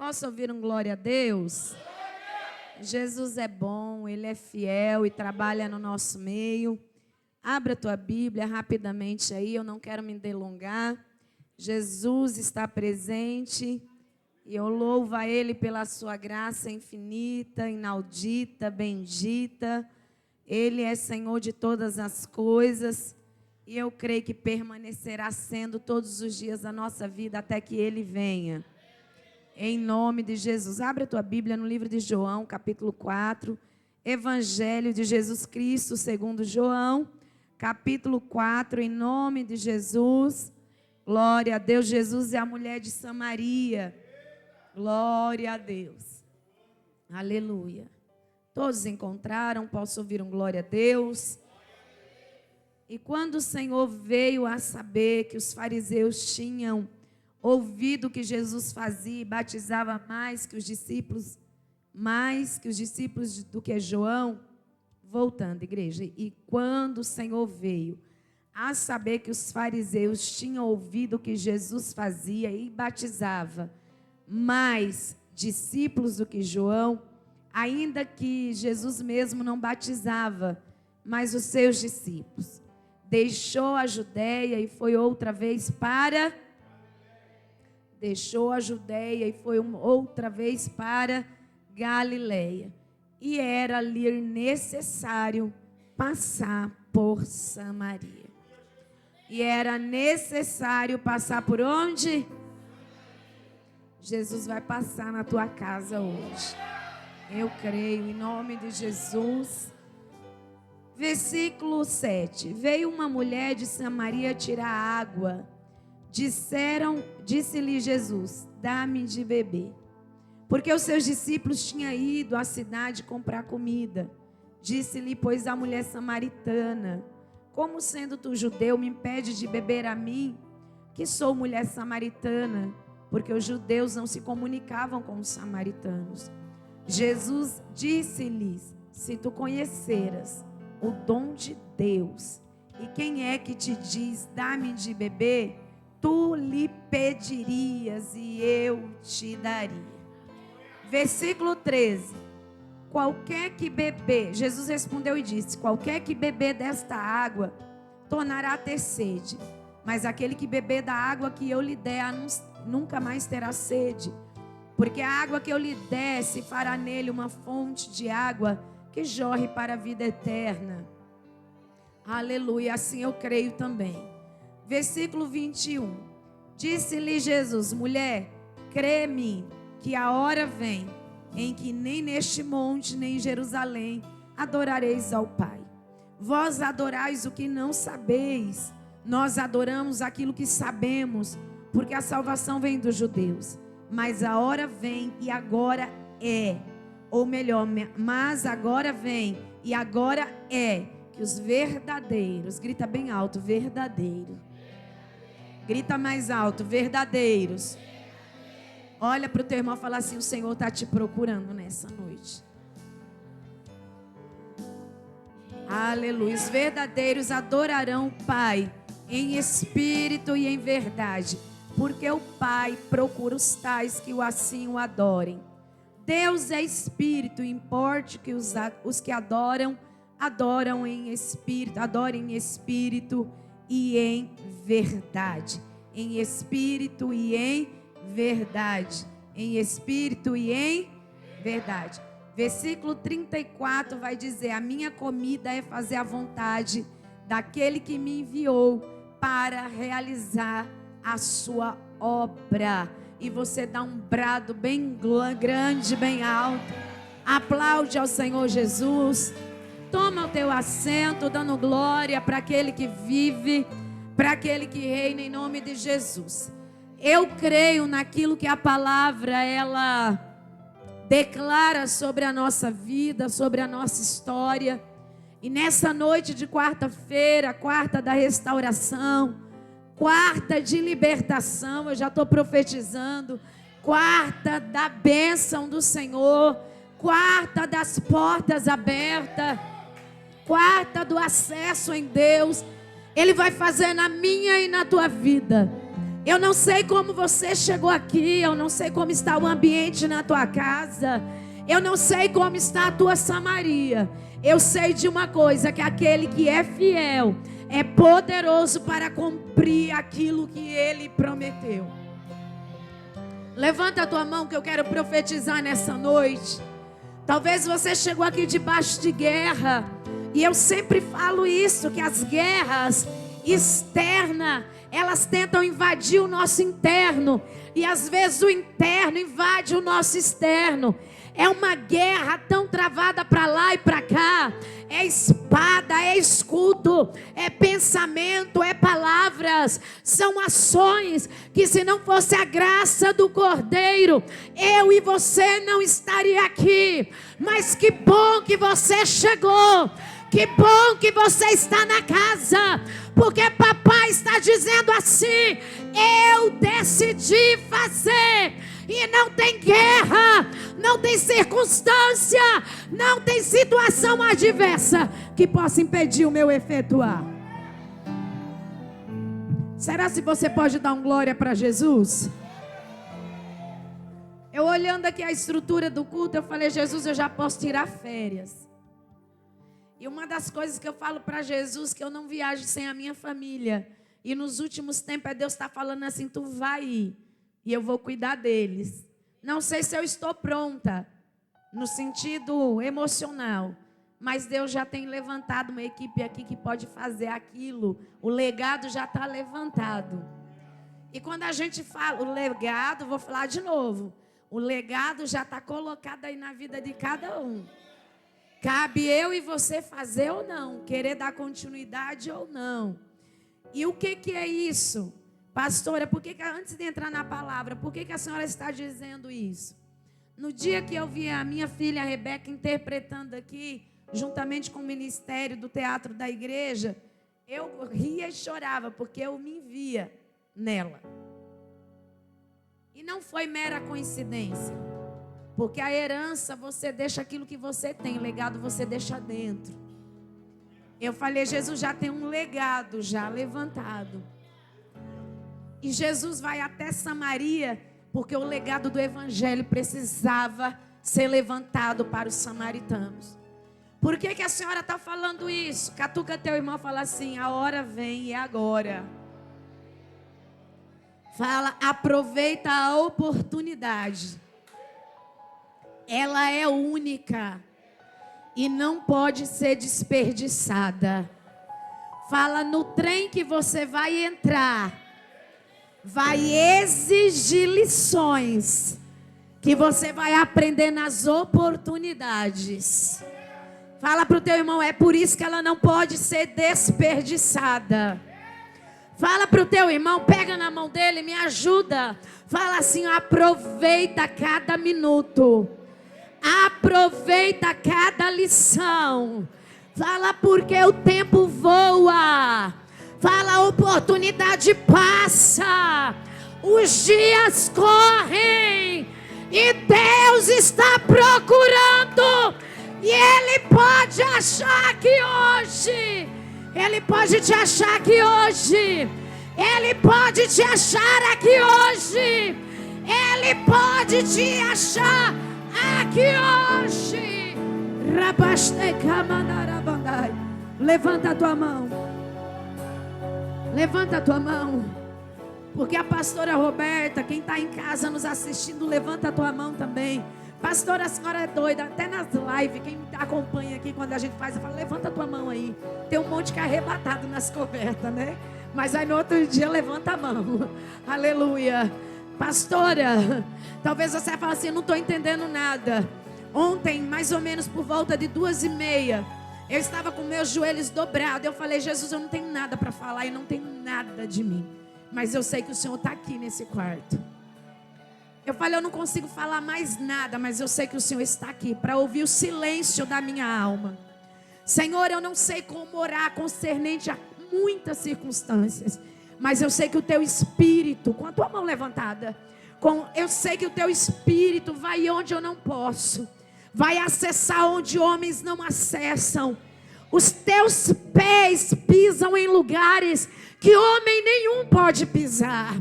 Posso ouvir um glória a Deus? Jesus é bom, Ele é fiel e trabalha no nosso meio. Abra a tua Bíblia rapidamente aí, eu não quero me delongar. Jesus está presente e eu louvo a Ele pela sua graça infinita, inaudita, bendita. Ele é Senhor de todas as coisas e eu creio que permanecerá sendo todos os dias da nossa vida até que Ele venha. Em nome de Jesus. Abre a tua Bíblia no livro de João, capítulo 4. Evangelho de Jesus Cristo, segundo João, capítulo 4, em nome de Jesus. Glória a Deus. Jesus é a mulher de Samaria. Glória a Deus. Aleluia. Todos encontraram, posso ouvir um glória a Deus. E quando o Senhor veio a saber que os fariseus tinham ouvido o que Jesus fazia e batizava mais que os discípulos do que João, voltando, igreja, e quando o Senhor veio a saber que os fariseus tinham ouvido o que Jesus fazia e batizava mais discípulos do que João, ainda que Jesus mesmo não batizava, mas os seus discípulos, deixou a Judéia e foi outra vez para Galileia. E era-lhe necessário passar por Samaria. E era necessário passar por onde? Jesus vai passar na tua casa hoje. Eu creio, em nome de Jesus. Versículo 7. Veio uma mulher de Samaria tirar água. Disse-lhe Jesus: dá-me de beber. Porque os seus discípulos tinham ido à cidade comprar comida. Disse-lhe, pois, a mulher samaritana: como sendo tu judeu, me impede de beber a mim, que sou mulher samaritana? Porque os judeus não se comunicavam com os samaritanos. Jesus disse-lhes: se tu conheceras o dom de Deus, e quem é que te diz, dá-me de beber, tu lhe pedirias e eu te daria. Versículo 13. Qualquer que beber, Jesus respondeu e disse: qualquer que beber desta água, tornará a ter sede. Mas aquele que beber da água que eu lhe der, nunca mais terá sede. Porque a água que eu lhe der, se fará nele uma fonte de água que jorre para a vida eterna. Aleluia, assim eu creio também. Versículo 21. Disse-lhe Jesus: mulher, crê-me que a hora vem em que nem neste monte nem em Jerusalém adorareis ao Pai. Vós adorais o que não sabeis, nós adoramos aquilo que sabemos, porque a salvação vem dos judeus. Mas a hora vem e agora é, ou melhor, mas agora vem e agora é, que os verdadeiros, grita bem alto, verdadeiro. Grita mais alto, verdadeiros. Olha para o teu irmão e fala assim: o Senhor está te procurando nessa noite. Aleluia. Os verdadeiros adorarão o Pai em espírito e em verdade, porque o Pai procura os tais que assim o adorem. Deus é espírito, importe que os que adoram em espírito, adorem em espírito e em verdade. Em espírito e em verdade. Em espírito e em verdade. Versículo 34 vai dizer: a minha comida é fazer a vontade daquele que me enviou para realizar a sua obra. E você dá um brado bem grande, bem alto. Aplaude ao Senhor Jesus. Toma o teu assento, dando glória para aquele que vive, para aquele que reina, em nome de Jesus. Eu creio naquilo que a palavra ela declara sobre a nossa vida, sobre a nossa história. E nessa noite de quarta-feira, quarta da restauração, quarta de libertação, eu já estou profetizando, quarta da bênção do Senhor, quarta das portas abertas, quarta do acesso em Deus. Ele vai fazer na minha e na tua vida Eu não sei como você chegou aqui, eu não sei como está o ambiente na tua casa, eu não sei como está a tua Samaria. Eu sei de uma coisa, que aquele que é fiel é poderoso para cumprir aquilo que ele prometeu. Levanta a tua mão que eu quero profetizar nessa noite. Talvez você chegou aqui debaixo de guerra, e eu sempre falo isso, que as guerras externas, elas tentam invadir o nosso interno, e às vezes o interno invade o nosso externo. É uma guerra tão travada para lá e para cá. É espada, é escudo, é pensamento, é palavras. São ações que, se não fosse a graça do Cordeiro, eu e você não estaria aqui. Mas que bom que você chegou. Que bom que você está na casa, porque papai está dizendo assim: eu decidi fazer. E não tem guerra, não tem circunstância, não tem situação adversa que possa impedir o meu efetuar. Será se você pode dar um glória para Jesus? Eu olhando aqui a estrutura do culto, eu falei: Jesus, eu já posso tirar férias. E uma das coisas que eu falo para Jesus, que eu não viajo sem a minha família. E nos últimos tempos, Deus está falando assim: tu vai ir, e eu vou cuidar deles. Não sei se eu estou pronta, no sentido emocional, mas Deus já tem levantado uma equipe aqui que pode fazer aquilo. O legado já está levantado. E quando a gente fala o legado, vou falar de novo, o legado já está colocado aí na vida de cada um. Cabe eu e você fazer ou não, querer dar continuidade ou não. E o que é isso? Pastora, por que antes de entrar na palavra, por que a senhora está dizendo isso? No dia que eu vi a minha filha Rebeca interpretando aqui, juntamente com o ministério do teatro da igreja, eu ria e chorava, porque eu me via nela. E não foi mera coincidência, porque a herança você deixa aquilo que você tem, o legado você deixa dentro. Eu falei: Jesus já tem um legado já levantado. E Jesus vai até Samaria, porque o legado do evangelho precisava ser levantado para os samaritanos. Por que a senhora está falando isso? Catuca teu irmão, fala assim: a hora vem e é agora. Fala: aproveita a oportunidade. Ela é única e não pode ser desperdiçada. Fala: no trem que você vai entrar, vai exigir lições que você vai aprender nas oportunidades. Fala para o teu irmão: é por isso que ela não pode ser desperdiçada. Fala para o teu irmão, pega na mão dele, me ajuda. Fala assim: aproveita cada minuto. Aproveita cada lição. Fala: porque o tempo voa. Fala: a oportunidade passa. Os dias correm. E Deus está procurando. E Ele pode achar aqui hoje. Ele pode te achar aqui hoje. Ele pode te achar aqui hoje. Ele pode te achar aqui hoje. Levanta a tua mão. Levanta a tua mão. Porque a pastora Roberta, quem está em casa nos assistindo, levanta a tua mão também. Pastora, a senhora é doida. Até nas lives, quem me acompanha aqui quando a gente faz, eu falo: levanta a tua mão aí. Tem um monte que é arrebatado nas cobertas, né? Mas aí no outro dia levanta a mão. Aleluia. Pastora, talvez você fale assim: eu não estou entendendo nada. Ontem, mais ou menos por volta de 2:30, eu estava com meus joelhos dobrados. Eu falei: Jesus, eu não tenho nada para falar e não tenho nada de mim. Mas eu sei que o Senhor está aqui nesse quarto. Eu falei: eu não consigo falar mais nada, mas eu sei que o Senhor está aqui para ouvir o silêncio da minha alma. Senhor, eu não sei como orar concernente a muitas circunstâncias, mas eu sei que o teu Espírito, com a tua mão levantada, eu sei que o teu Espírito vai onde eu não posso, vai acessar onde homens não acessam. Os teus pés pisam em lugares que homem nenhum pode pisar.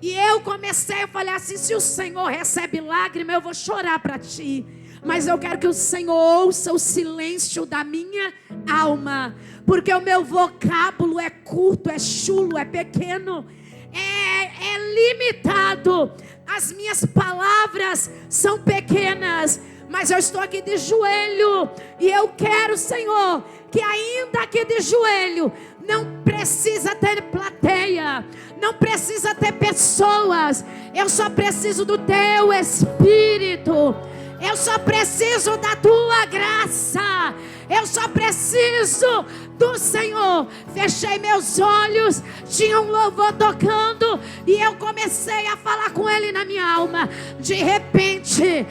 E eu comecei a falar assim: se o Senhor recebe lágrima, eu vou chorar para ti. Mas eu quero que o Senhor ouça o silêncio da minha alma, porque o meu vocábulo é curto, é chulo, é pequeno, é limitado. As minhas palavras são pequenas, mas eu estou aqui de joelho. E eu quero, Senhor, que ainda aqui de joelho, não precisa ter plateia, não precisa ter pessoas. Eu só preciso do teu Espírito. Eu só preciso da tua graça. Eu só preciso do Senhor. Fechei meus olhos, tinha um louvor tocando, e eu comecei a falar com ele na minha alma. De repente,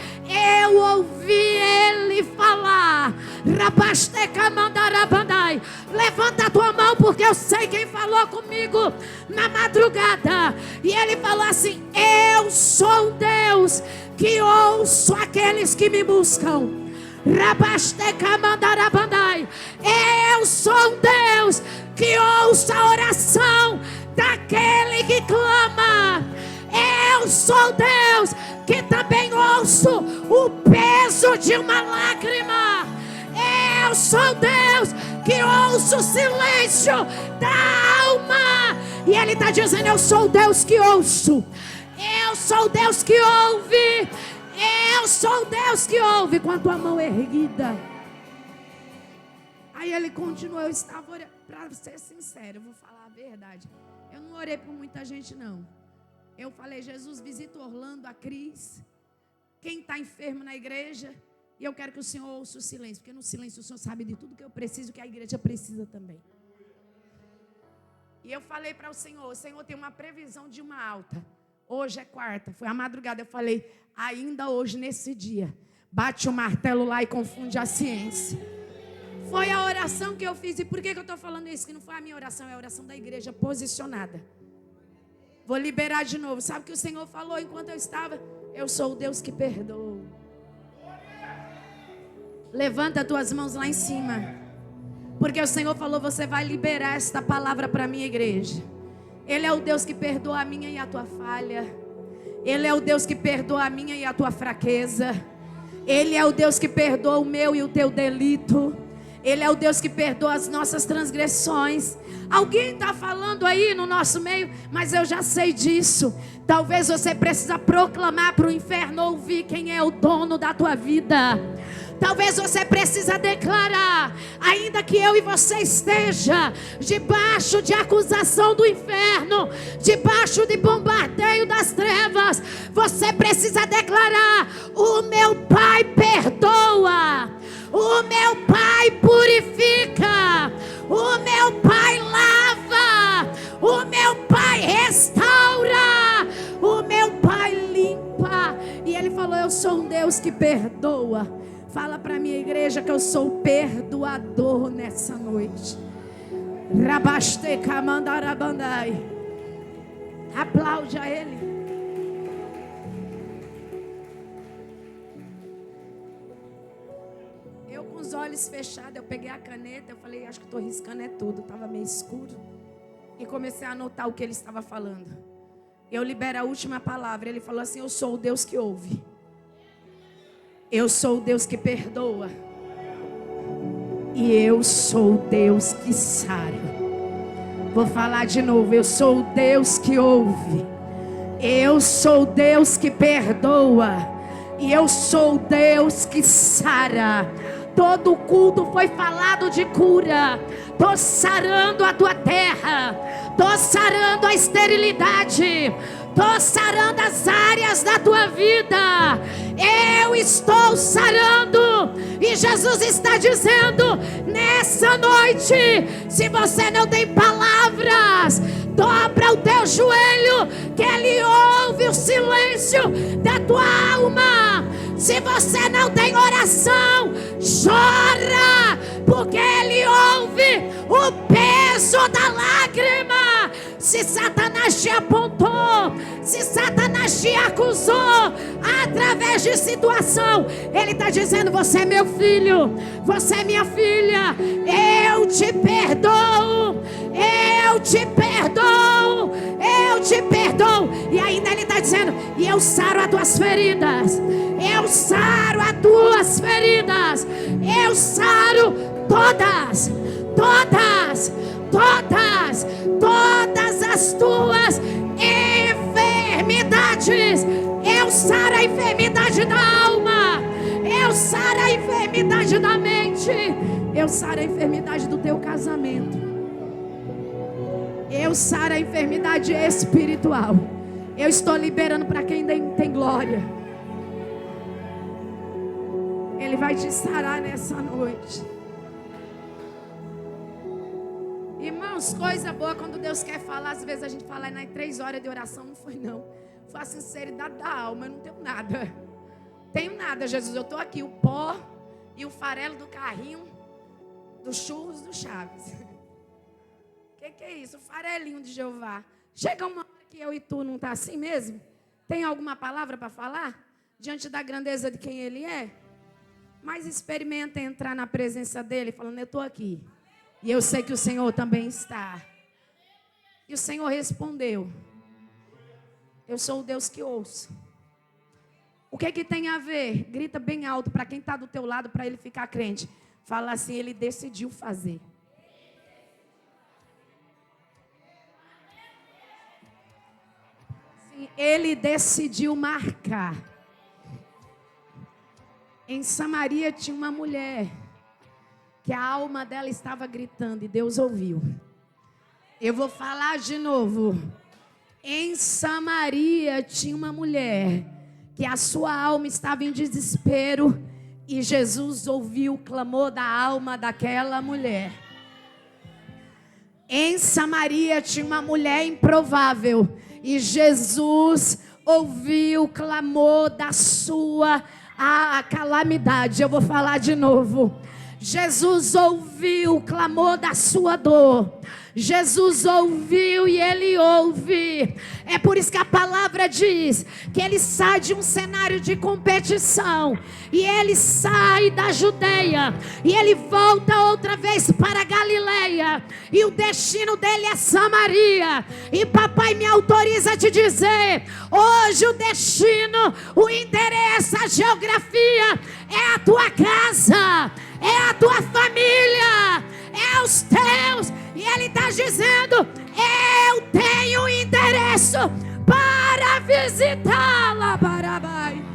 eu ouvi ele falar: Rabasteca mandarabandai. Levanta a tua mão, porque eu sei quem falou comigo na madrugada. E ele falou assim: eu sou um Deus que ouço aqueles que me buscam. Rabasteca mandarabandai. Eu sou um Deus que ouço a oração daquele que clama. Eu sou Deus que também ouço o peso de uma lágrima. Eu sou Deus que ouço o silêncio da alma. E ele está dizendo: eu sou Deus que ouço. Eu sou Deus que ouve. Eu sou Deus que ouve com a tua mão erguida. Aí ele continuou. Eu estava orando. Para ser sincero, eu vou falar a verdade, eu não orei por muita gente, não. Eu falei: Jesus, visita Orlando, a Cris, quem está enfermo na igreja. E eu quero que o Senhor ouça o silêncio, porque no silêncio o Senhor sabe de tudo que eu preciso, que a igreja precisa também. E eu falei para o Senhor tem uma previsão de uma alta. Hoje é quarta, foi a madrugada. Eu falei: ainda hoje, nesse dia, bate o martelo lá e confunde a ciência. Foi a oração que eu fiz. E por que eu estou falando isso? Que não foi a minha oração, é a oração da igreja posicionada. Vou liberar de novo. Sabe o que o Senhor falou enquanto eu estava? Eu sou o Deus que perdoa. Levanta as tuas mãos lá em cima, porque o Senhor falou: você vai liberar esta palavra para a minha igreja. Ele é o Deus que perdoa a minha e a tua falha. Ele é o Deus que perdoa a minha e a tua fraqueza. Ele é o Deus que perdoa o meu e o teu delito. Ele é o Deus que perdoa as nossas transgressões. Alguém está falando aí no nosso meio, mas eu já sei disso. Talvez você precisa proclamar para o inferno ouvir quem é o dono da tua vida. Talvez você precisa declarar, ainda que eu e você esteja debaixo de acusação do inferno, debaixo de bombardeio das trevas, você precisa declarar: o meu Pai perdoa, o meu Pai purifica, o meu Pai lava, o meu Pai restaura, o meu Pai limpa. E ele falou: eu sou um Deus que perdoa. Fala para a minha igreja que eu sou perdoador nessa noite. Rabasteca mandarabandai. Aplaude a ele. Eu com os olhos fechados, eu peguei a caneta, eu falei: acho que estou riscando é tudo. Estava meio escuro. E comecei a anotar o que ele estava falando. Eu libero a última palavra. Ele falou assim: eu sou o Deus que ouve. Eu sou o Deus que perdoa. E eu sou o Deus que sara. Vou falar de novo. Eu sou o Deus que ouve. Eu sou o Deus que perdoa. E eu sou o Deus que sara. Todo o culto foi falado de cura. Estou sarando a tua terra. Estou sarando a esterilidade. Estou sarando as áreas da tua vida. Eu estou sarando. E Jesus está dizendo nessa noite: se você não tem palavras, dobra o teu joelho, que Ele ouve o silêncio da tua alma. Se você não tem oração, chora, porque Ele ouve o peso da lágrima. Se Satanás te apontou, se Satanás te acusou através de situação, Ele está dizendo: você é meu filho, você é minha filha, eu te perdoo, eu te perdoo, eu te perdoo. E dizendo: e eu saro as tuas feridas. Eu saro as tuas feridas. Eu saro todas as tuas enfermidades. Eu saro a enfermidade da alma. Eu saro a enfermidade da mente. Eu saro a enfermidade do teu casamento. Eu saro a enfermidade espiritual. Eu estou liberando para quem tem glória. Ele vai te sarar nessa noite. Irmãos, coisa boa quando Deus quer falar. Às vezes a gente fala nas 3 horas de oração. Não foi não. Foi a sinceridade da alma. Eu não tenho nada. Tenho nada, Jesus. Eu estou aqui. O pó e o farelo do carrinho dos churros do Chaves. Que é isso? O farelinho de Jeová. Chega uma hora que eu e tu não tá assim mesmo? Tem alguma palavra para falar? Diante da grandeza de quem Ele é? Mas experimenta entrar na presença dEle falando: eu estou aqui. E eu sei que o Senhor também está. E o Senhor respondeu: eu sou o Deus que ouço. O que tem a ver? Grita bem alto para quem está do teu lado, para ele ficar crente. Fala assim: Ele decidiu fazer. Sim, Ele decidiu marcar. Em Samaria tinha uma mulher que a alma dela estava gritando e Deus ouviu. Eu vou falar de novo. Em Samaria tinha uma mulher que a sua alma estava em desespero e Jesus ouviu o clamor da alma daquela mulher. Em Samaria tinha uma mulher improvável e Jesus ouviu o clamor da sua calamidade. Eu vou falar de novo. Jesus ouviu o clamor da sua dor. Jesus ouviu e Ele ouve. É por isso que a palavra diz que Ele sai de um cenário de competição e Ele sai da Judeia e Ele volta outra vez para a Galileia, e o destino dele é Samaria. E papai me autoriza a te dizer: hoje o destino, o endereço, a geografia é a tua casa, é a tua família, é os teus. E Ele está dizendo: eu tenho endereço para visitá-la. Barabai.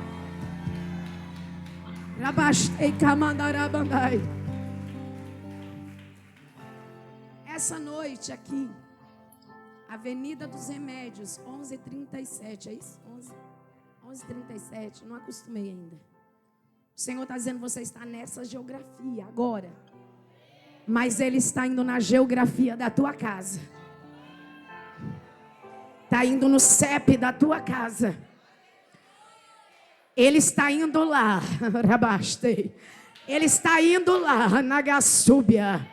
Rabastei Kamandarabandai. Essa noite aqui, Avenida dos Remédios, 11:37, é isso? 11:37, não acostumei ainda. O Senhor está dizendo: você está nessa geografia agora. Mas Ele está indo na geografia da tua casa. Está indo no CEP da tua casa. Ele está indo lá. Rabastei. Ele está indo lá, Nagasúbia.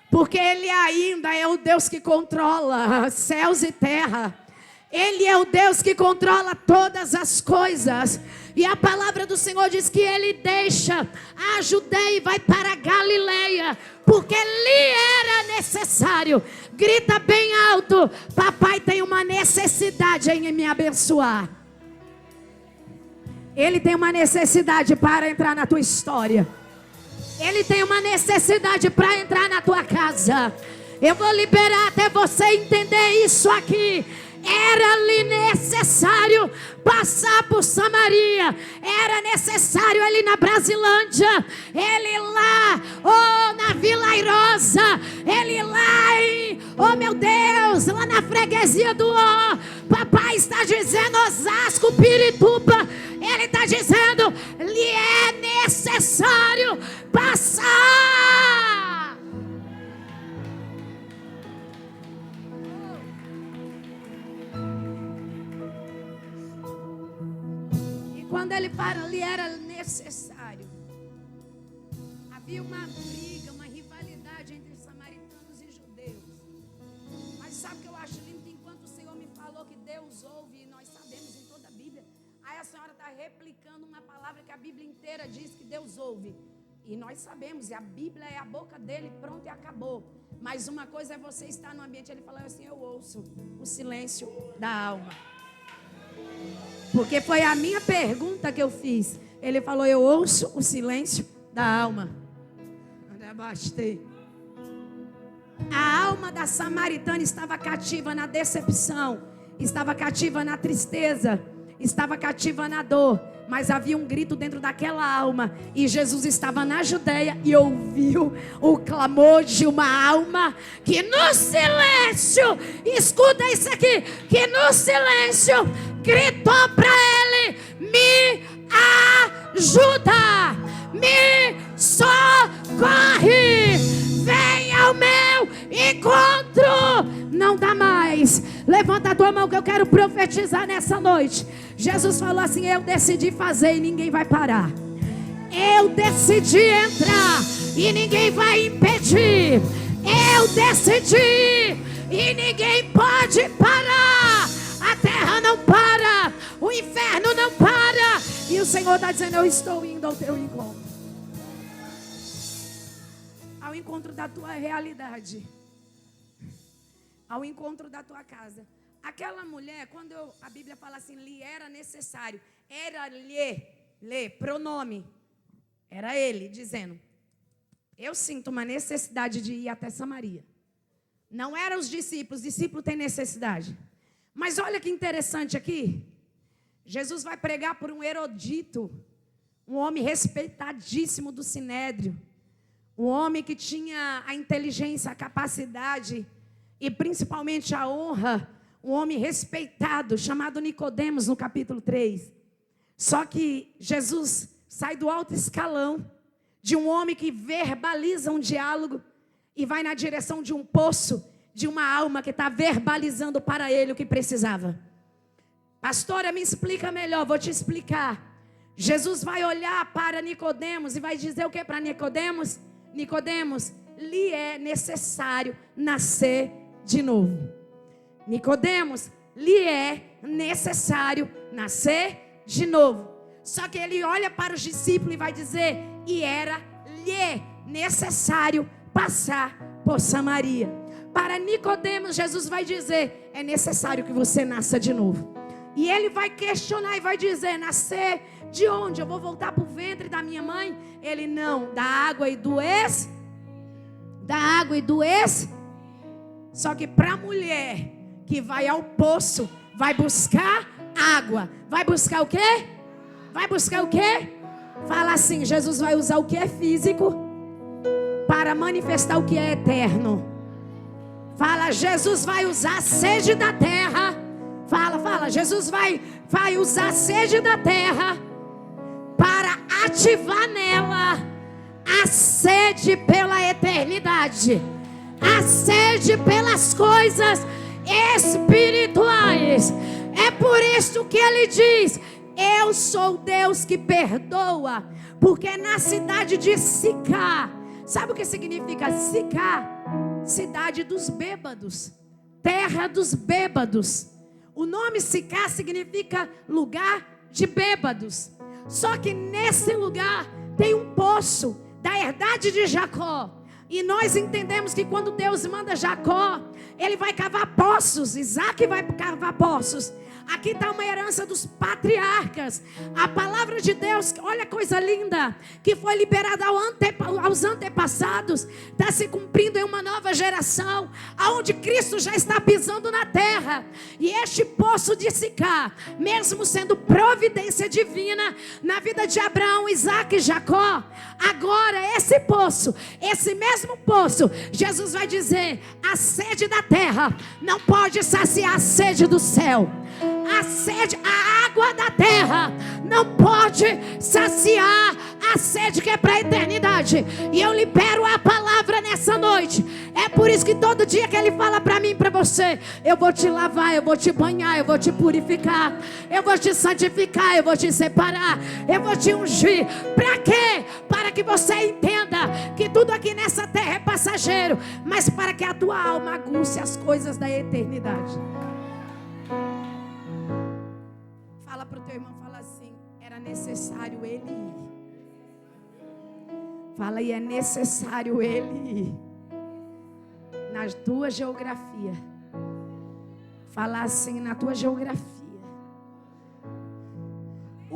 Porque Ele ainda é o Deus que controla céus e terra. Ele é o Deus que controla todas as coisas. E a palavra do Senhor diz que Ele deixa a Judeia e vai para a Galileia, porque lhe era necessário. Grita bem alto: papai tem uma necessidade em me abençoar. Ele tem uma necessidade para entrar na tua história. Ele tem uma necessidade para entrar na tua casa. Eu vou liberar até você entender isso aqui. Era-lhe necessário passar por Samaria. Era necessário ele ir na Brasilândia. Ele lá, na Vila Airosa. Ele lá em, meu Deus, lá na freguesia do papai está dizendo Osasco, Pirituba. Ele está dizendo: lhe é necessário passar. Quando ele para ali, era necessário. Havia uma briga, uma rivalidade entre samaritanos e judeus. Mas sabe o que eu acho lindo? Enquanto o Senhor me falou que Deus ouve, e nós sabemos em toda a Bíblia, aí a senhora está replicando uma palavra que a Bíblia inteira diz que Deus ouve. E nós sabemos, e a Bíblia é a boca dele, pronto e acabou. Mas uma coisa é você estar no ambiente, ele falou assim: eu ouço o silêncio da alma. Porque foi a minha pergunta que eu fiz. Ele falou: eu ouço o silêncio da alma. A alma da samaritana estava cativa na decepção, estava cativa na tristeza, estava cativa na dor. Mas havia um grito dentro daquela alma. E Jesus estava na Judeia e ouviu o clamor de uma alma que no silêncio, escuta isso aqui, que no silêncio gritou para ele: me ajuda, me socorre, vem ao meu encontro. Não dá mais. Levanta a tua mão que eu quero profetizar nessa noite. Jesus falou assim: eu decidi fazer e ninguém vai parar. Eu decidi entrar e ninguém vai impedir. Eu decidi e ninguém pode parar. A terra não para, o inferno não para. E o Senhor está dizendo: eu estou indo ao teu encontro, ao encontro da tua realidade, ao encontro da tua casa. Aquela mulher, quando a Bíblia fala assim, lhe era necessário, era lhe, pronome, era ele dizendo: eu sinto uma necessidade de ir até Samaria. Não eram os discípulos têm necessidade. Mas olha que interessante aqui, Jesus vai pregar por um erudito, um homem respeitadíssimo do Sinédrio, um homem que tinha a inteligência, a capacidade e principalmente a honra, um homem respeitado, chamado Nicodemos, no capítulo 3. Só que Jesus sai do alto escalão de um homem que verbaliza um diálogo e vai na direção de um poço, de uma alma que está verbalizando para ele o que precisava. Pastora, me explica melhor. Vou te explicar. Jesus vai olhar para Nicodemos e vai dizer o que para Nicodemos? Nicodemos, lhe é necessário nascer de novo. Nicodemos, lhe é necessário nascer de novo. Só que ele olha para os discípulos e vai dizer: e era-lhe necessário passar por Samaria. Para Nicodemos, Jesus vai dizer: é necessário que você nasça de novo. E ele vai questionar e vai dizer: nascer de onde? Eu vou voltar para o ventre da minha mãe? Ele: não, da água e do Só que para a mulher que vai ao poço, vai buscar água. Vai buscar o quê? Vai buscar o quê? Fala assim: Jesus vai usar o que é físico para manifestar o que é eterno. Fala: Jesus vai usar a sede da terra. Fala, Jesus vai usar a sede da terra para ativar nela a sede pela eternidade, a sede pelas coisas espirituais. É por isso que ele diz: eu sou Deus que perdoa. Porque na cidade de Sicá, sabe o que significa Sicá? Cidade dos bêbados, terra dos bêbados. O nome Sicá significa lugar de bêbados. Só que nesse lugar tem um poço da herdade de Jacó. E nós entendemos que quando Deus manda Jacó, ele vai cavar poços. Isaac vai cavar poços. Aqui está uma herança dos patriarcas. A palavra de Deus, olha que coisa linda, que foi liberada aos antepassados, está se cumprindo em uma nova geração, aonde Cristo já está pisando na terra. E este poço de Sicá, mesmo sendo providência divina na vida de Abraão, Isaac e Jacó, agora esse poço, esse mesmo poço, Jesus vai dizer: a sede da terra não pode saciar a sede do céu. A sede, a água da terra não pode saciar a sede que é para a eternidade. E eu libero a palavra nessa noite. É por isso que todo dia que ele fala para mim e para você: eu vou te lavar, eu vou te banhar, eu vou te purificar, eu vou te santificar, eu vou te separar, eu vou te ungir. Para quê? Para que você entenda que tudo aqui nessa terra é passageiro, mas para que a tua alma aguce as coisas da eternidade. Fala para o teu irmão, fala assim: era necessário ele ir. Fala: e é necessário ele ir. Na tua geografia. Fala assim: na tua geografia.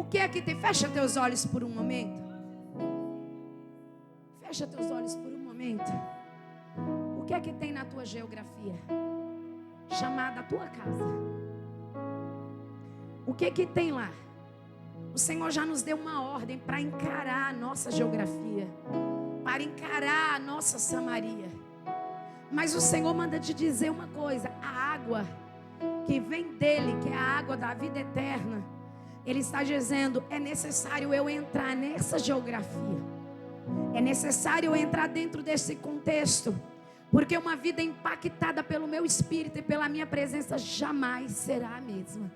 O que é que tem? Fecha teus olhos por um momento. Fecha teus olhos por um momento. O que é que tem na tua geografia? Chamada a tua casa. O que é que tem lá? O Senhor já nos deu uma ordem para encarar a nossa geografia, para encarar a nossa Samaria. Mas o Senhor manda te dizer uma coisa: a água que vem dele, que é a água da vida eterna, Ele está dizendo, é necessário eu entrar nessa geografia. É necessário eu entrar dentro desse contexto. Porque uma vida impactada pelo meu espírito e pela minha presença jamais será a mesma.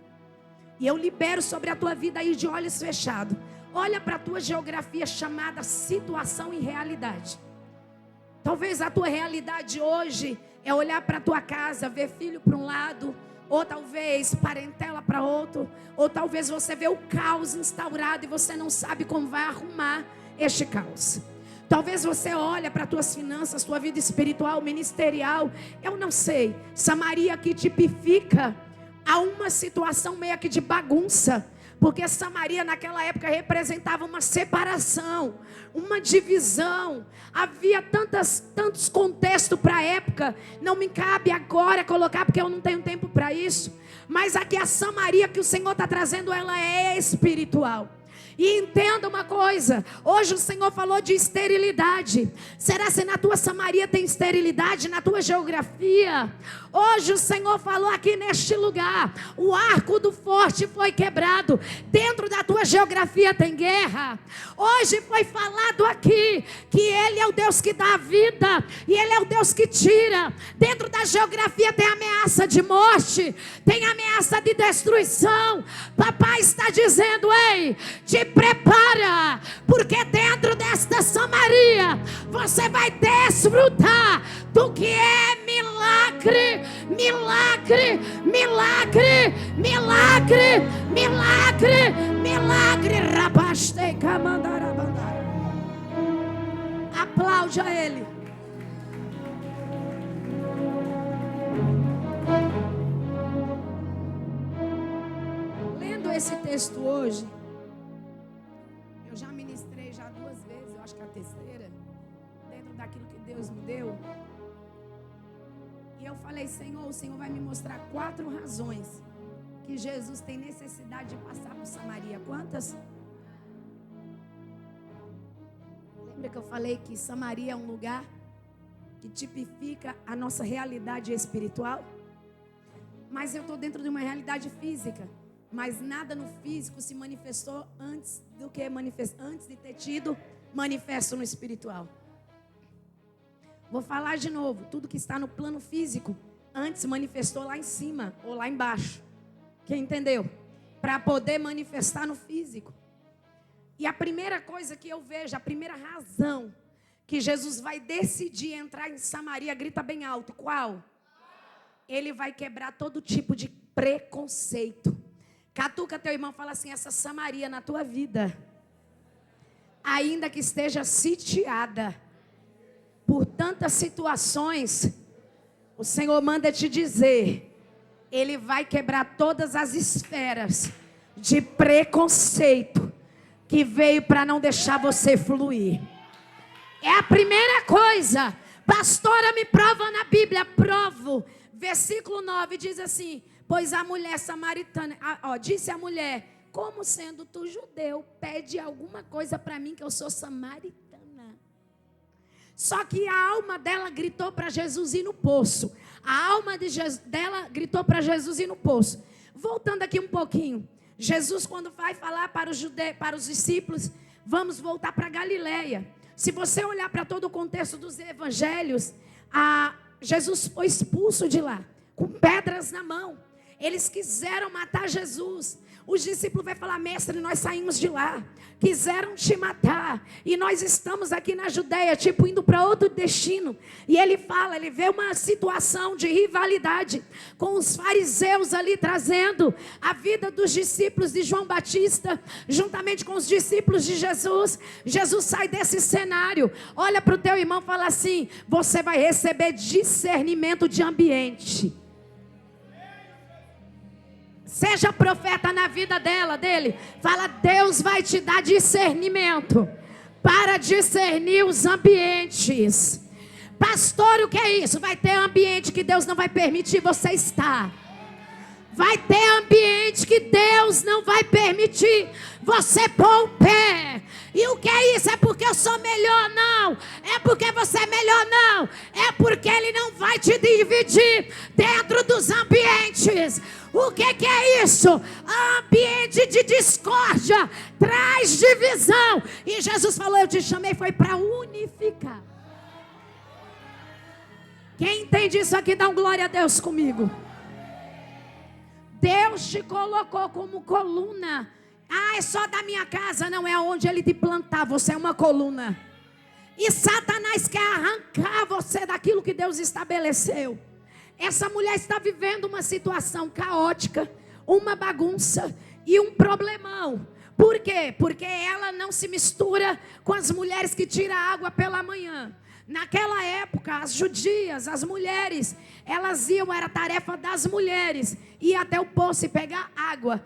E eu libero sobre a tua vida aí de olhos fechados. Olha para a tua geografia chamada situação e realidade. Talvez a tua realidade hoje é olhar para a tua casa, ver filho para um lado, ou talvez parentela para outro, ou talvez você vê o caos instaurado e você não sabe como vai arrumar este caos. Talvez você olhe para as tuas finanças, tua vida espiritual, ministerial, eu não sei. Samaria que tipifica a uma situação meio que de bagunça. Porque Samaria naquela época representava uma separação, uma divisão. Havia tantos contextos para a época. Não me cabe agora colocar porque eu não tenho tempo para isso. Mas aqui a Samaria que o Senhor está trazendo, ela é espiritual. E entenda uma coisa, hoje o Senhor falou de esterilidade. Será que na tua Samaria tem esterilidade, na tua geografia? Hoje o Senhor falou aqui neste lugar, o arco do forte foi quebrado. Dentro da tua geografia tem guerra. Hoje foi falado aqui que Ele é o Deus que dá a vida e Ele é o Deus que tira. Dentro da geografia tem ameaça de morte, tem ameaça de destruição. Papai está dizendo, ei, te prepara, porque dentro desta Samaria você vai desfrutar do que é milagre, milagre, milagre, milagre, milagre, milagre. Rabasteca mandarabandara. Aplaude a Ele. Lendo esse texto hoje, eu já ministrei já 2 vezes, eu acho que a terceira, dentro daquilo que Deus me deu. E eu falei, Senhor, o Senhor vai me mostrar 4 razões que Jesus tem necessidade de passar por Samaria. Quantas? Lembra que eu falei que Samaria é um lugar que tipifica a nossa realidade espiritual? Mas eu estou dentro de uma realidade física. Mas nada no físico se manifestou antes de ter tido manifesto no espiritual. Vou falar de novo. Tudo que está no plano físico antes manifestou lá em cima ou lá embaixo. Quem entendeu? Para poder manifestar no físico. E a primeira coisa que eu vejo, a primeira razão que Jesus vai decidir entrar em Samaria, grita bem alto, qual? Ele vai quebrar todo tipo de preconceito. Catuca teu irmão, fala assim, essa Samaria na tua vida, ainda que esteja sitiada por tantas situações, o Senhor manda te dizer, Ele vai quebrar todas as esferas de preconceito que veio para não deixar você fluir. É a primeira coisa. Pastora, me prova na Bíblia. Provo. Versículo 9 diz assim, pois a mulher samaritana, disse a mulher, como sendo tu judeu, pede alguma coisa para mim que eu sou samaritana. Só que a alma dela gritou para Jesus ir no poço. A alma dela gritou para Jesus ir no poço. Voltando aqui um pouquinho. Jesus, quando vai falar para os discípulos, vamos voltar para Galileia. Se você olhar para todo o contexto dos evangelhos, Jesus foi expulso de lá, com pedras na mão. Eles quiseram matar Jesus. Os discípulos vão falar, mestre, nós saímos de lá, quiseram te matar, e nós estamos aqui na Judeia, tipo, indo para outro destino. E ele fala, ele vê uma situação de rivalidade, com os fariseus ali, trazendo a vida dos discípulos de João Batista, juntamente com os discípulos de Jesus. Jesus sai desse cenário, olha para o teu irmão e fala assim, você vai receber discernimento de ambiente. Seja profeta na vida dele. Fala, Deus vai te dar discernimento para discernir os ambientes. Pastor, o que é isso? Vai ter ambiente que Deus não vai permitir você estar. Vai ter ambiente que Deus não vai permitir você pôr o pé. E o que é isso? É porque eu sou melhor? Não. É porque você é melhor? Não. É porque Ele não vai te dividir dentro dos ambientes. O que é isso? Ambiente de discórdia traz divisão. E Jesus falou, eu te chamei, foi para unificar. Quem entende isso aqui, dá um glória a Deus comigo. Deus te colocou como coluna. Ah, é só da minha casa. Não, é onde Ele te plantar. Você é uma coluna. E Satanás quer arrancar você daquilo que Deus estabeleceu. Essa mulher está vivendo uma situação caótica, uma bagunça e um problemão. Por quê? Porque ela não se mistura com as mulheres que tiram água pela manhã. Naquela época, as judias, as mulheres, elas iam, era tarefa das mulheres, ir até o poço e pegar água,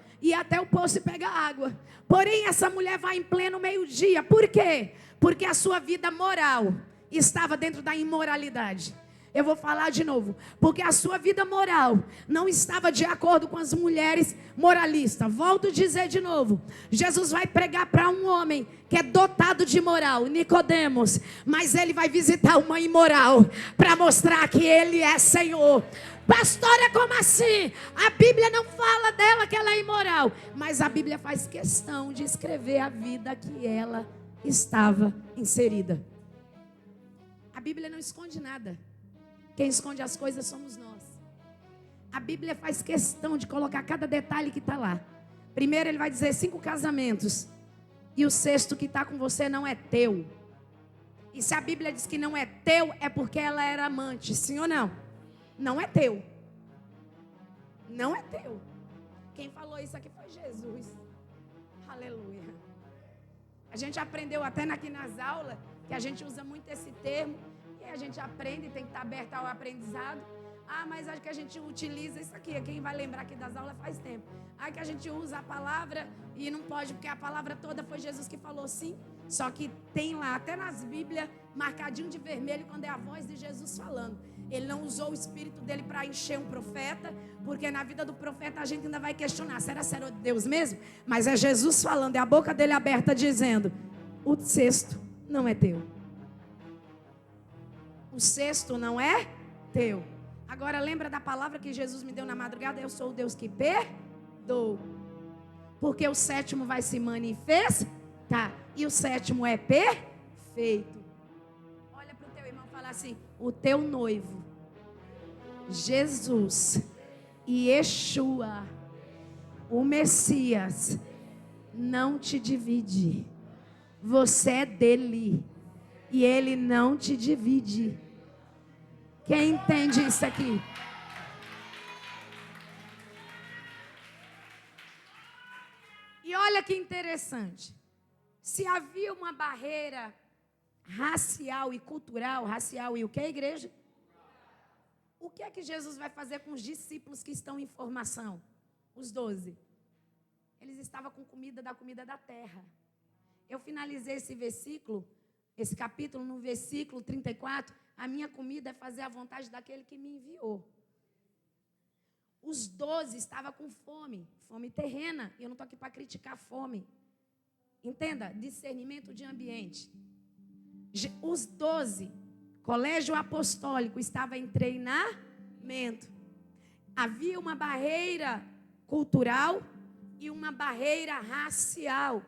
Porém, essa mulher vai em pleno meio-dia. Por quê? Porque a sua vida moral estava dentro da imoralidade. Eu vou falar de novo. Porque a sua vida moral não estava de acordo com as mulheres moralistas. Volto a dizer de novo. Jesus vai pregar para um homem que é dotado de moral, Nicodemos. Mas ele vai visitar uma imoral para mostrar que ele é Senhor. Pastora, como assim? A Bíblia não fala dela que ela é imoral. Mas a Bíblia faz questão de escrever a vida que ela estava inserida. A Bíblia não esconde nada. Quem esconde as coisas somos nós. A Bíblia faz questão de colocar cada detalhe que está lá. Primeiro ele vai dizer 5 casamentos. E o 6º que está com você não é teu. E se a Bíblia diz que não é teu, é porque ela era amante. Sim ou não? Não é teu. Não é teu. Quem falou isso aqui foi Jesus. Aleluia. A gente aprendeu até aqui nas aulas, que a gente usa muito esse termo. A gente aprende, tem que estar aberto ao aprendizado. Ah, mas acho que a gente utiliza isso aqui. Quem vai lembrar aqui das aulas faz tempo. Ah, que a gente usa a palavra e não pode, porque a palavra toda foi Jesus que falou, sim. Só que tem lá, até nas Bíblias, marcadinho de vermelho, quando é a voz de Jesus falando. Ele não usou o espírito dele para encher um profeta, porque na vida do profeta a gente ainda vai questionar, será Deus mesmo? Mas é Jesus falando, é a boca dele aberta dizendo, o 6º não é teu. O 6º não é teu. Agora lembra da palavra que Jesus me deu na madrugada? Eu sou o Deus que perdoa. Porque o 7º vai se manifestar. E o 7º é perfeito. Olha para o teu irmão e fala assim, o teu noivo, Jesus e Yeshua, o Messias, não te divide. Você é dele. E Ele não te divide. Quem entende isso aqui? E olha que interessante. Se havia uma barreira racial e cultural, racial e o que, igreja? O que é que Jesus vai fazer com os discípulos que estão em formação? Os 12. Eles estavam com comida da terra. Eu finalizei esse versículo, esse capítulo, no versículo 34, a minha comida é fazer a vontade daquele que me enviou. Os 12 estavam com fome, fome terrena. E eu não estou aqui para criticar a fome. Entenda, discernimento de ambiente. Os 12, colégio apostólico, estava em treinamento. Havia uma barreira cultural e uma barreira racial.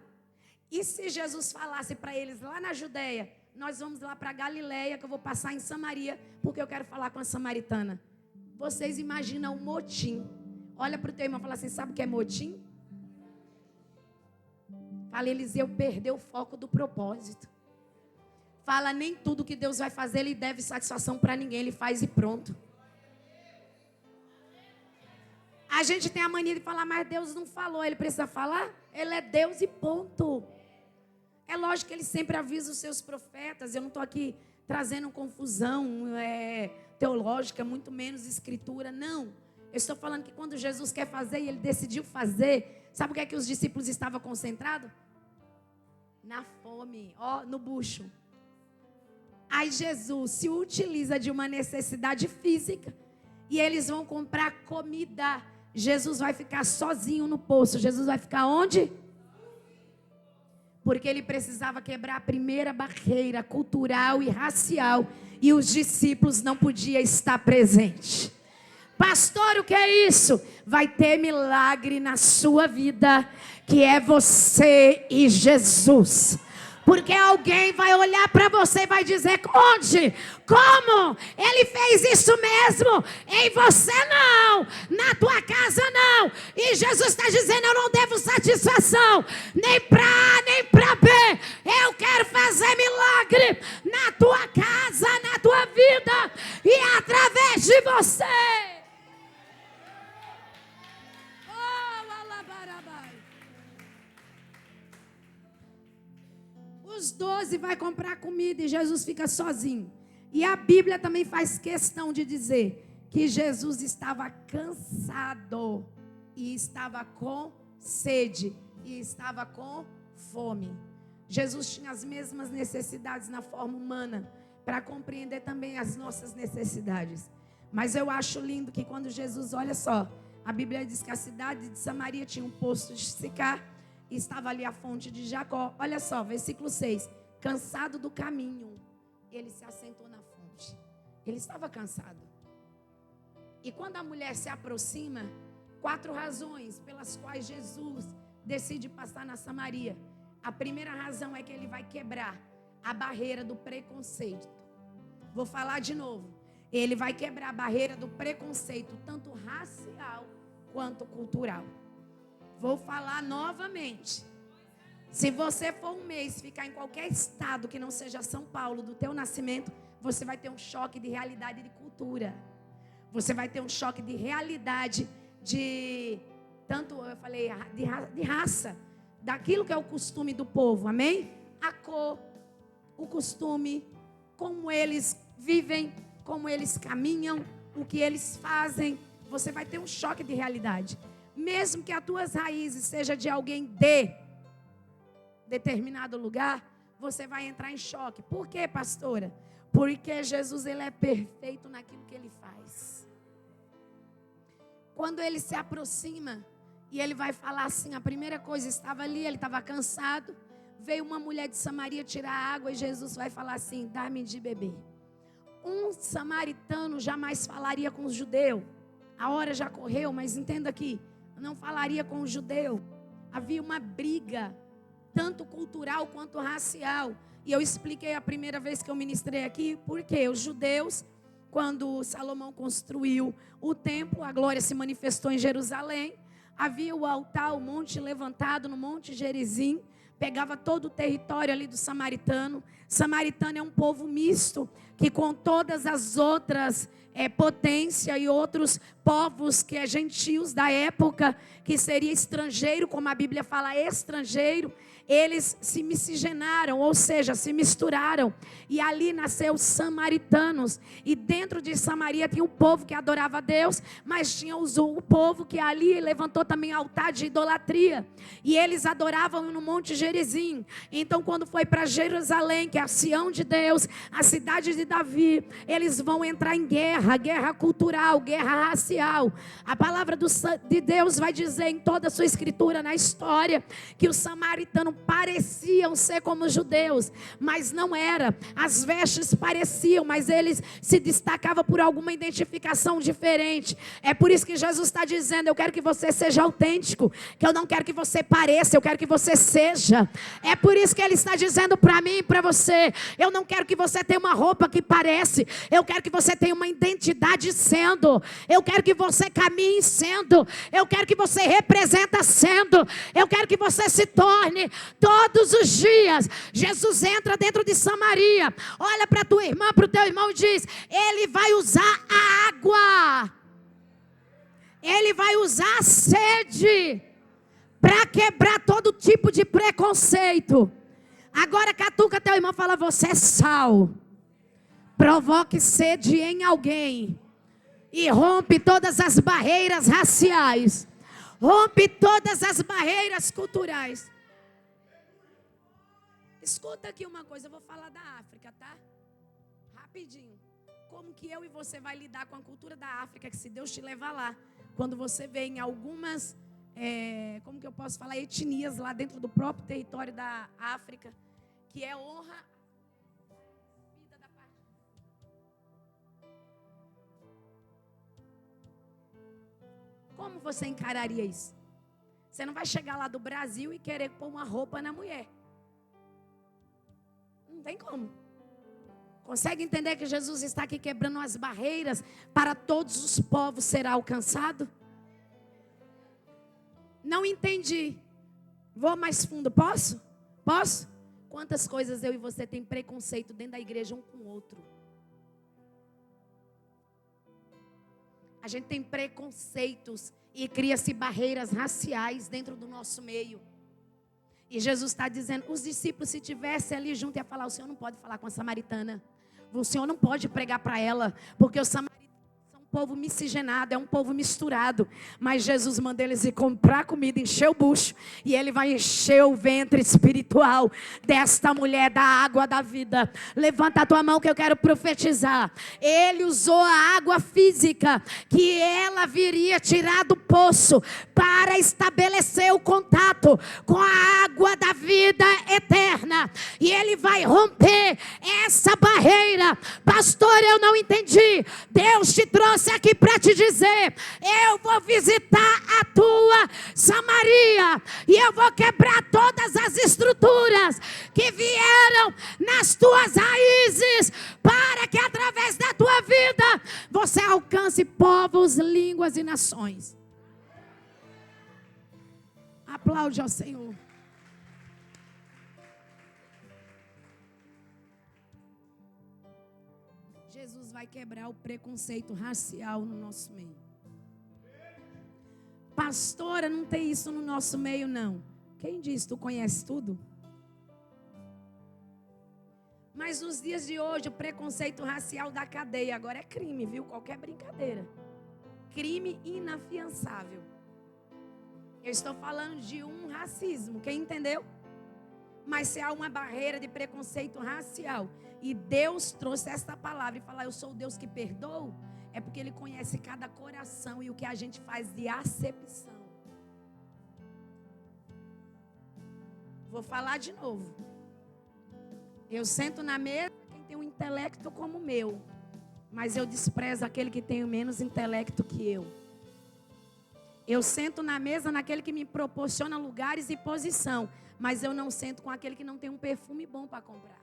E se Jesus falasse para eles lá na Judeia, nós vamos lá para Galileia, que eu vou passar em Samaria, porque eu quero falar com a samaritana. Vocês imaginam o motim. Olha para o teu irmão e fala assim, sabe o que é motim? Fala, Eliseu perdeu o foco do propósito. Fala, nem tudo que Deus vai fazer, Ele deve satisfação para ninguém, Ele faz e pronto. A gente tem a mania de falar, mas Deus não falou, Ele precisa falar? Ele é Deus e ponto. É lógico que Ele sempre avisa os seus profetas. Eu não estou aqui trazendo confusão teológica, muito menos escritura, não. Eu estou falando que quando Jesus quer fazer e ele decidiu fazer, sabe o que é que os discípulos estavam concentrados? Na fome, no bucho. Aí Jesus se utiliza de uma necessidade física e eles vão comprar comida. Jesus vai ficar sozinho no poço. Jesus vai ficar onde? Porque ele precisava quebrar a primeira barreira cultural e racial e os discípulos não podiam estar presentes. Pastor, o que é isso? Vai ter milagre na sua vida, que é você e Jesus. Porque alguém vai olhar para você e vai dizer: onde? Como? Ele fez isso mesmo? Em você não, na tua casa não. E Jesus está dizendo: eu não devo satisfação, nem para A, nem para B. Eu quero fazer milagre na tua casa, na tua vida e através de você. Os 12 vai comprar comida e Jesus fica sozinho. E a Bíblia também faz questão de dizer que Jesus estava cansado e estava com sede e estava com fome. Jesus tinha as mesmas necessidades na forma humana para compreender também as nossas necessidades. Mas eu acho lindo que quando Jesus, olha só, a Bíblia diz que a cidade de Samaria tinha um poço de Sicar. E estava ali a fonte de Jacó. Olha só, versículo 6. Cansado do caminho, ele se assentou na fonte. Ele estava cansado. E quando a mulher se aproxima, 4 razões pelas quais Jesus decide passar na Samaria. A primeira razão é que ele vai quebrar a barreira do preconceito. Vou falar de novo. Ele vai quebrar a barreira do preconceito, tanto racial quanto cultural. Vou falar novamente. Se você for um mês ficar em qualquer estado que não seja São Paulo do teu nascimento, você vai ter um choque de realidade e de cultura. Você vai ter um choque de realidade de tanto, eu falei, de raça, daquilo que é o costume do povo, amém? A cor, o costume, como eles vivem, como eles caminham, o que eles fazem. Você vai ter um choque de realidade. Mesmo que as tuas raízes seja de alguém de determinado lugar, você vai entrar em choque. Por quê, pastora? Porque Jesus, ele é perfeito naquilo que ele faz. Quando ele se aproxima e ele vai falar assim, a primeira coisa, estava ali, ele estava cansado, veio uma mulher de Samaria tirar água e Jesus vai falar assim: dá-me de beber. Um samaritano jamais falaria com os judeus. A hora já correu, mas entenda aqui, não falaria com o judeu. Havia uma briga, tanto cultural quanto racial. E eu expliquei a primeira vez que eu ministrei aqui, porque os judeus, quando Salomão construiu o templo, a glória se manifestou em Jerusalém. Havia o altar, o monte levantado no Monte Gerizim, pegava todo o território ali do samaritano. Samaritano é um povo misto, que com todas as outras potência e outros povos que é gentios da época, que seria estrangeiro, como a Bíblia fala, estrangeiro, eles se miscigenaram, ou seja, se misturaram, e ali nasceu os samaritanos, e dentro de Samaria tinha um povo que adorava a Deus, mas tinha o povo que ali levantou também altar de idolatria, e eles adoravam no Monte Gerizim. Então quando foi para Jerusalém, que é a Sião de Deus, a cidade de Davi, eles vão entrar em guerra cultural, guerra racial. A palavra de Deus vai dizer em toda a sua escritura, na história, que os samaritanos pareciam ser como os judeus, mas não era. As vestes pareciam, mas eles se destacavam por alguma identificação diferente. É por isso que Jesus está dizendo: eu quero que você seja autêntico, que eu não quero que você pareça, eu quero que você seja. É por isso que ele está dizendo para mim e para você: eu não quero que você tenha uma roupa que parece, eu quero que você tenha uma identidade sendo, eu quero que você caminhe sendo, eu quero que você representa sendo, eu quero que você se torne todos os dias. Jesus entra dentro de Samaria, olha para tua irmã, para o teu irmão e diz: ele vai usar a água, ele vai usar a sede para quebrar todo tipo de preconceito. Agora catuca teu irmão e fala: você é sal. Provoque sede em alguém E rompe todas as barreiras raciais. Rompe todas as barreiras culturais. Escuta aqui uma coisa, eu vou falar da África, tá? Rapidinho. Como que eu e você vai lidar com a cultura da África, que se Deus te levar lá, quando você vê em algumas, como que eu posso falar, etnias lá dentro do próprio território da África, que é honra a vida da parte. Como você encararia isso? Você não vai chegar lá do Brasil e querer pôr uma roupa na mulher. Não tem como. Consegue entender que Jesus está aqui quebrando as barreiras para todos os povos ser alcançado? Não entendi. Vou mais fundo, posso? Posso? Quantas coisas eu e você tem preconceito dentro da igreja um com o outro? A gente tem preconceitos e cria-se barreiras raciais dentro do nosso meio. E Jesus está dizendo, os discípulos se tivessem ali junto ia falar, o Senhor não pode falar com a samaritana. O Senhor não pode pregar para ela, porque os samaritanos são um povo miscigenado, é um povo misturado. Mas Jesus manda eles ir comprar comida, encher o bucho, e Ele vai encher o ventre espiritual desta mulher da água da vida. Levanta a tua mão que eu quero profetizar. Ele usou a água física, que ela viria tirar do poço, para estabelecer o contato com a água da vida eterna. E Ele vai romper essa barreira. Pastor, eu não entendi. Deus te trouxe aqui para te dizer, eu vou visitar a tua Samaria, e eu vou quebrar todas as estruturas que vieram nas tuas raízes, para que através da tua vida, você alcance povos, línguas e nações. Aplaude ao Senhor. Jesus vai quebrar o preconceito racial no nosso meio. Pastora, não tem isso no nosso meio, não. Quem disse? Tu conhece tudo? Mas nos dias de hoje, o preconceito racial da cadeia agora é crime, viu? Qualquer brincadeira. Crime inafiançável. Eu estou falando de um racismo, quem entendeu? Mas se há uma barreira de preconceito racial, e Deus trouxe esta palavra e falar, eu sou o Deus que perdoa, é porque Ele conhece cada coração e o que a gente faz de acepção. Vou falar de novo. Eu sento na mesa quem tem um intelecto como o meu, mas eu desprezo aquele que tem menos intelecto que eu. Eu sento na mesa naquele que me proporciona lugares e posição, mas eu não sento com aquele que não tem um perfume bom para comprar.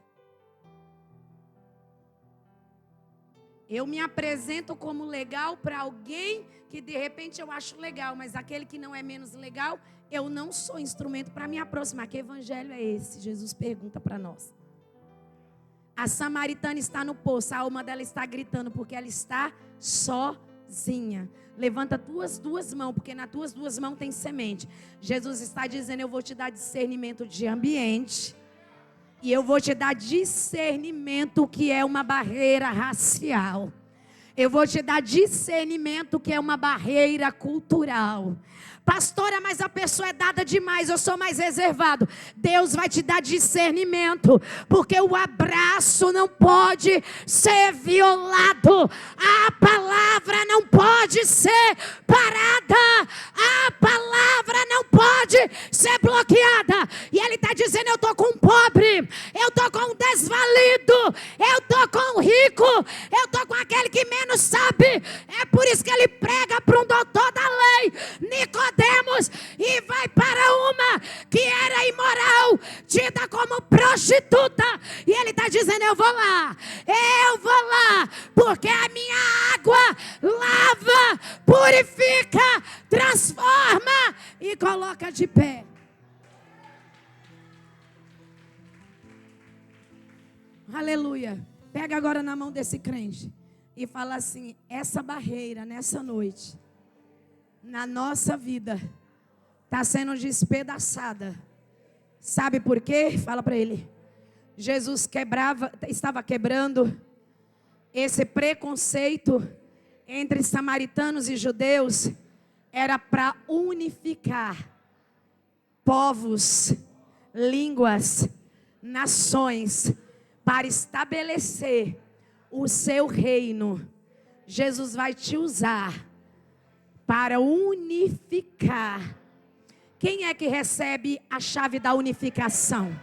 Eu me apresento como legal para alguém que de repente eu acho legal, mas aquele que não é menos legal, eu não sou instrumento para me aproximar. Que evangelho é esse? Jesus pergunta para nós. A samaritana está no poço, a alma dela está gritando porque ela está sozinha. Levanta tuas duas mãos, porque nas tuas duas mãos tem semente. Jesus está dizendo, eu vou te dar discernimento de ambiente. E eu vou te dar discernimento que é uma barreira racial. Eu vou te dar discernimento que é uma barreira cultural. Pastora, mas a pessoa é dada demais, eu sou mais reservado. Deus vai te dar discernimento, porque o abraço não pode ser violado. A palavra não pode ser parada. A palavra não pode ser bloqueada. E Ele está dizendo, eu estou com um pobre, eu estou com um desvalido, eu estou com um rico, eu estou com aquele que menos sabe. É por isso que Ele prega para um doutor da lei, Nicodemos, e vai para uma que era imoral, tida como prostituta, e ele está dizendo, eu vou lá, porque a minha água lava, purifica, transforma e coloca de pé. Aleluia. Pega agora na mão desse crente e fala assim, essa barreira nessa noite na nossa vida está sendo despedaçada. Sabe por quê? Fala para ele. Jesus estava quebrando esse preconceito entre samaritanos e judeus era para unificar povos, línguas, nações, para estabelecer o seu reino. Jesus vai te usar para unificar. Quem é que recebe a chave da unificação?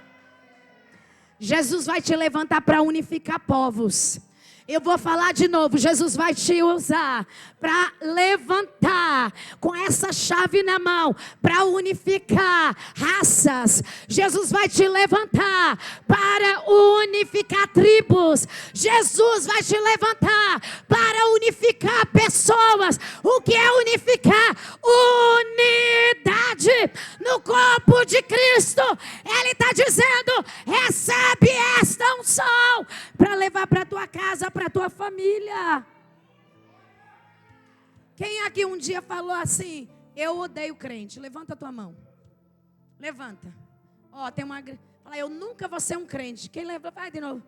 Jesus vai te levantar para unificar povos. Eu vou falar de novo. Jesus vai te usar para levantar com essa chave na mão, para unificar raças. Jesus vai te levantar para unificar tribos. Jesus vai te levantar para unificar pessoas. O que é unificar? Unidade no corpo de Cristo. Ele está dizendo: recebe esta unção para levar para a tua casa, para a tua família. Quem aqui um dia falou assim: eu odeio crente? Levanta a tua mão. Levanta. Ó, tem uma... Fala, eu nunca vou ser um crente. Quem levanta? Vai de novo.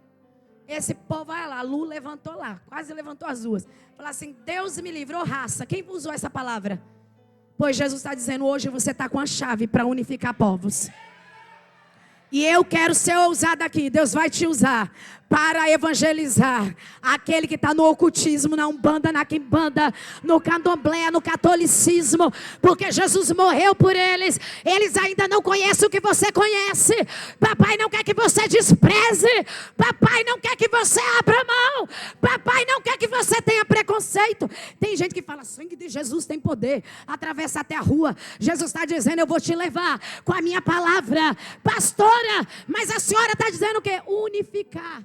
Esse povo vai lá. Lu levantou lá. Quase levantou as duas. Fala assim: Deus me livrou, raça. Quem usou essa palavra? Pois Jesus está dizendo: hoje você está com a chave para unificar povos. E eu quero ser ousado aqui. Deus vai te usar para evangelizar aquele que está no ocultismo, na umbanda, na quimbanda, no candomblé, no catolicismo, porque Jesus morreu por eles. Eles ainda não conhecem o que você conhece. Papai não quer que você despreze. Papai não quer que você abra mão. Papai não quer que você tenha preconceito. Tem gente que fala: sangue de Jesus tem poder, atravessa até a rua. Jesus está dizendo: eu vou te levar com a minha palavra. Pastora, mas a senhora está dizendo o quê? Unificar.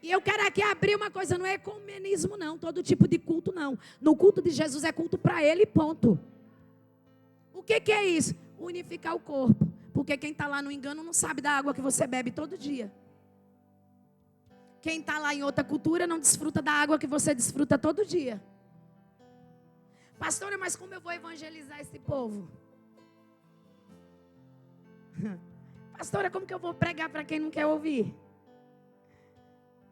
E eu quero aqui abrir uma coisa: não é ecumenismo não, todo tipo de culto não. No culto de Jesus é culto para ele, ponto. O que é isso? Unificar o corpo. Porque quem está lá no engano não sabe da água que você bebe todo dia. Quem está lá em outra cultura não desfruta da água que você desfruta todo dia. Pastora, mas como eu vou evangelizar esse povo? Pastora, como que eu vou pregar para quem não quer ouvir?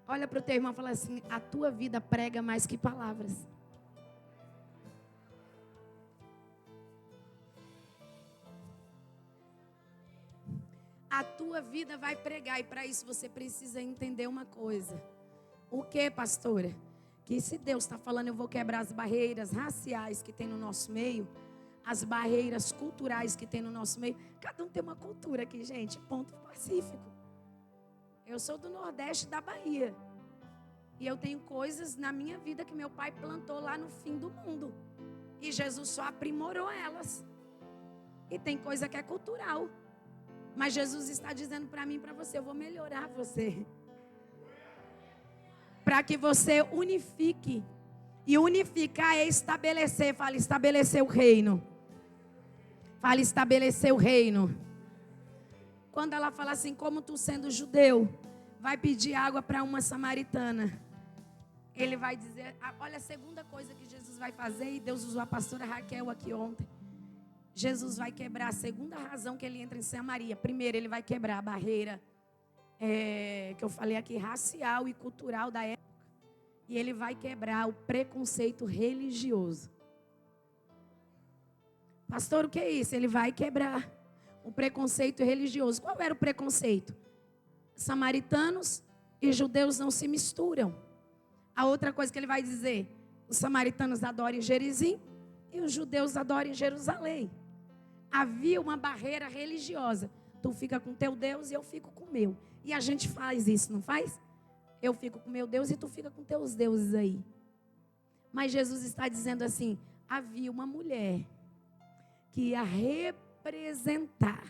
Olha para o teu irmão e fala assim: a tua vida prega mais que palavras. A tua vida vai pregar, e para isso você precisa entender uma coisa. O que, pastora? Que se Deus está falando, eu vou quebrar as barreiras raciais que tem no nosso meio, as barreiras culturais que tem no nosso meio. Cada um tem uma cultura aqui, gente, ponto pacífico. Eu sou do Nordeste da Bahia. E eu tenho coisas na minha vida que meu pai plantou lá no fim do mundo. E Jesus só aprimorou elas. E tem coisa que é cultural. Mas Jesus está dizendo para mim e para você: eu vou melhorar você. Para que você unifique. E unificar é estabelecer. Fala, estabelecer o reino. Fala, estabelecer o reino. Quando ela fala assim: como tu sendo judeu, vai pedir água para uma samaritana. Ele vai dizer, olha a segunda coisa que Jesus vai fazer. E Deus usou a pastora Raquel aqui ontem. Jesus vai quebrar a segunda razão que ele entra em Samaria. Primeiro, ele vai quebrar a barreira que eu falei aqui, racial e cultural da época. E ele vai quebrar o preconceito religioso. Pastor, o que é isso? Ele vai quebrar o preconceito religioso. Qual era o preconceito? Samaritanos e judeus não se misturam. A outra coisa que ele vai dizer: os samaritanos adoram em Gerizim e os judeus adoram em Jerusalém. Havia uma barreira religiosa. Tu fica com teu Deus e eu fico com o meu. E a gente faz isso, não faz? Eu fico com meu Deus e tu fica com teus deuses aí. Mas Jesus está dizendo assim: havia uma mulher que ia representar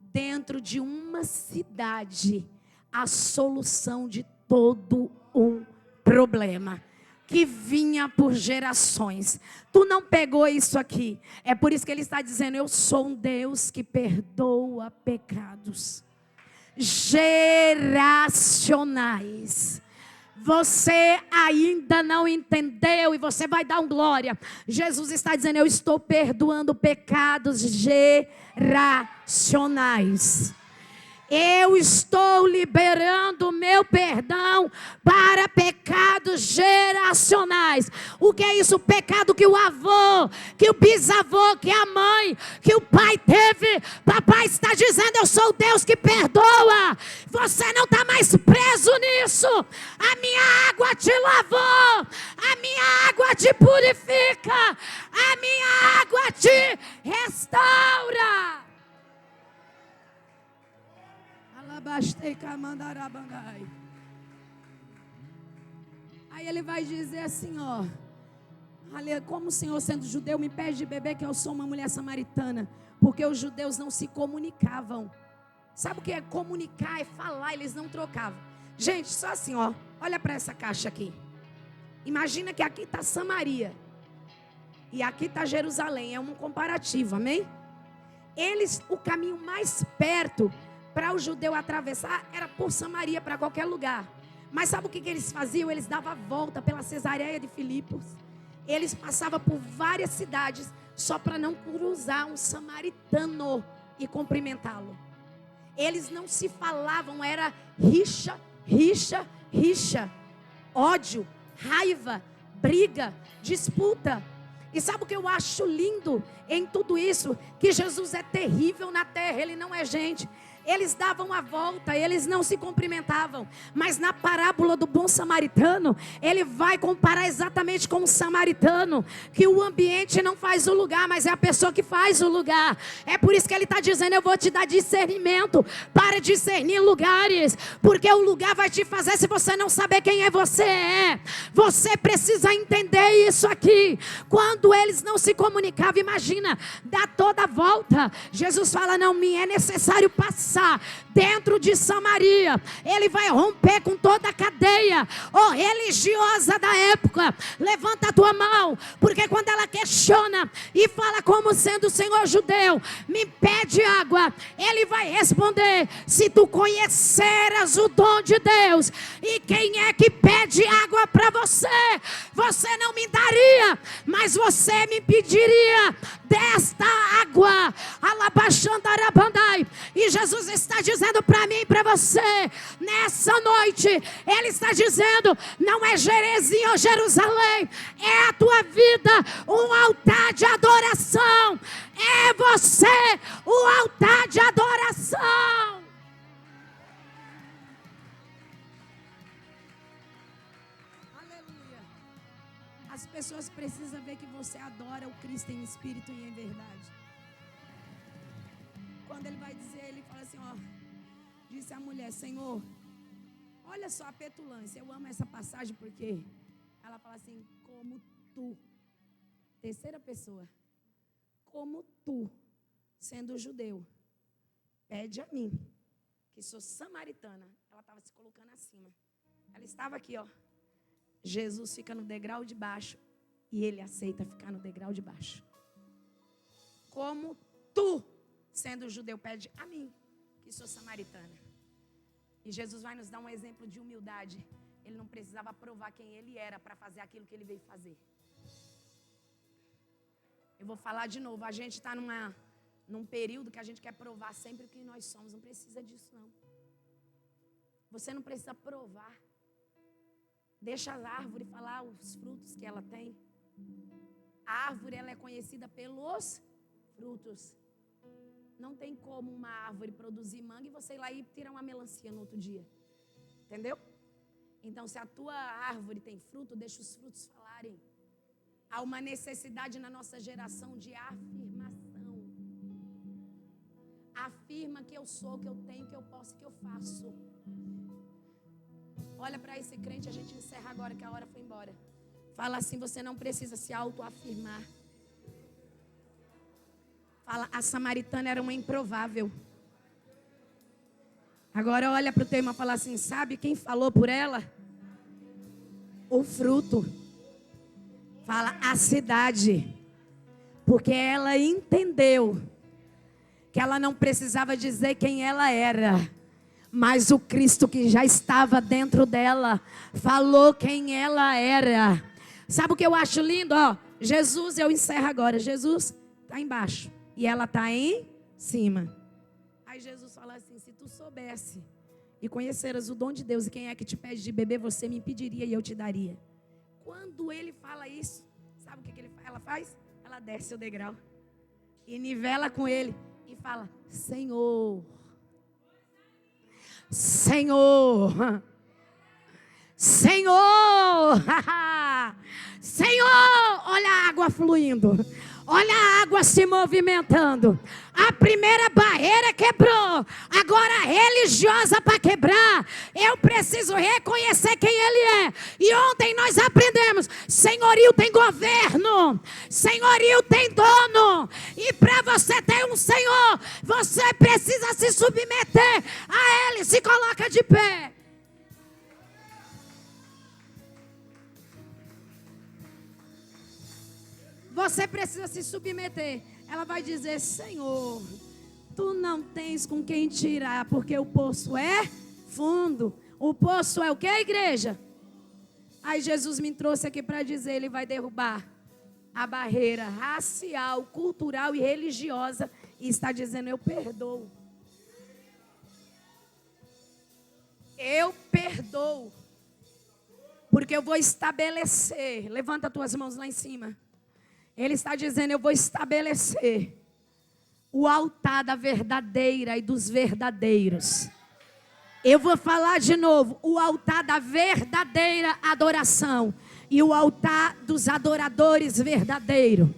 dentro de uma cidade a solução de todo um problema que vinha por gerações. Tu não pegou isso aqui. É por isso que ele está dizendo: eu sou um Deus que perdoa pecados geracionais. Você ainda não entendeu e você vai dar um glória. Jesus está dizendo: eu estou perdoando pecados geracionais. Eu estou liberando o meu perdão para pecados geracionais. O que é isso? O pecado que o avô, que o bisavô, que a mãe, que o pai teve. Papai está dizendo: eu sou o Deus que perdoa. Você não está mais preso nisso. A minha água te lavou, a minha água te purifica, a minha água te restaura. Aí ele vai dizer assim, ó: como o Senhor, sendo judeu, me pede de beber, que eu sou uma mulher samaritana. Porque os judeus não se comunicavam. Sabe o que é comunicar? É falar, eles não trocavam. Gente, só assim, ó, olha para essa caixa aqui. Imagina que aqui está Samaria e aqui está Jerusalém. É um comparativo, amém? O caminho mais perto para o judeu atravessar era por Samaria, para qualquer lugar. Mas sabe o que eles faziam? Eles davam a volta pela Cesareia de Filipos. Eles passavam por várias cidades só para não cruzar um samaritano e cumprimentá-lo. Eles não se falavam, era rixa, rixa, rixa, ódio, raiva, briga, disputa. E sabe o que eu acho lindo em tudo isso? Que Jesus é terrível na terra, ele não é gente. Eles davam a volta, eles não se cumprimentavam. Mas na parábola do bom samaritano, ele vai comparar exatamente com o samaritano, que o ambiente não faz o lugar, mas é a pessoa que faz o lugar. É por isso que ele está dizendo: eu vou te dar discernimento para discernir lugares, porque o lugar vai te fazer, se você não saber quem é você é. Você precisa entender isso aqui. Quando eles não se comunicavam, imagina, dá toda a volta. Jesus fala: não me é necessário passar dentro de Samaria. Ele vai romper com toda a cadeia religiosa da época. Levanta a tua mão, porque quando ela questiona e fala como sendo o Senhor judeu, me pede água, ele vai responder: se tu conheceras o dom de Deus e quem é que pede água para você, você não me daria, mas você me pediria desta água. Alabaxandarabandai. E Jesus está dizendo para mim e para você, nessa noite, ele está dizendo: não é Jerezim ou Jerusalém, é a tua vida, um altar de adoração. É você, o altar de adoração. Aleluia. As pessoas precisam ver que você adora o Cristo em espírito e em verdade. Quando ele vai dizer, ele fala assim, ó: disse a mulher: Senhor, olha só a petulância. Eu amo essa passagem porque ela fala assim: como tu, terceira pessoa, como tu, sendo judeu, pede a mim, que sou samaritana. Ela estava se colocando acima. Ela estava aqui, ó. Jesus fica no degrau de baixo e ele aceita ficar no degrau de baixo. Como tu, sendo judeu, pede a mim, que sou samaritana. E Jesus vai nos dar um exemplo de humildade. Ele não precisava provar quem ele era para fazer aquilo que ele veio fazer. Eu vou falar de novo. A gente está num período que a gente quer provar sempre o que nós somos. Não precisa disso, não. Você não precisa provar. Deixa a árvore falar os frutos que ela tem. A árvore, ela é conhecida pelos frutos. Não tem como uma árvore produzir manga e você ir lá e tirar uma melancia no outro dia. Entendeu? Então, se a tua árvore tem fruto, deixa os frutos falarem. Há uma necessidade na nossa geração de afirmação. Afirma que eu sou, que eu tenho, que eu posso, que eu faço. Olha para esse crente, a gente encerra agora que a hora foi embora. Fala assim: você não precisa se autoafirmar. Fala: a samaritana era uma improvável. Agora olha para o teu irmão e fala assim: sabe quem falou por ela? O fruto. Fala: a cidade. Porque ela entendeu que ela não precisava dizer quem ela era, mas o Cristo que já estava dentro dela falou quem ela era. Sabe o que eu acho lindo? Ó, Jesus, eu encerro agora. Jesus está embaixo e ela está em cima. Aí Jesus fala assim: se tu soubesse e conheceras o dom de Deus e quem é que te pede de beber, você me pediria e eu te daria. Quando ele fala isso, sabe o que ela faz? Ela desce o degrau e nivela com ele e fala: Senhor, Senhor, Senhor, Senhor, olha a água fluindo, olha a água se movimentando. A primeira barreira quebrou, agora a religiosa para quebrar, eu preciso reconhecer quem Ele é. E ontem nós aprendemos: senhorio tem governo, senhorio tem dono. E para você ter um Senhor, você precisa se submeter a Ele. Se coloca de pé. Você precisa se submeter. Ela vai dizer: Senhor, tu não tens com quem tirar, porque o poço é fundo. O poço é o que, igreja? Aí Jesus me trouxe aqui para dizer: Ele vai derrubar a barreira racial, cultural e religiosa. E está dizendo: eu perdoo. Eu perdoo. Porque eu vou estabelecer. Levanta as tuas mãos lá em cima. Ele está dizendo: eu vou estabelecer o altar da verdadeira e dos verdadeiros. Eu vou falar de novo: o altar da verdadeira adoração e o altar dos adoradores verdadeiros.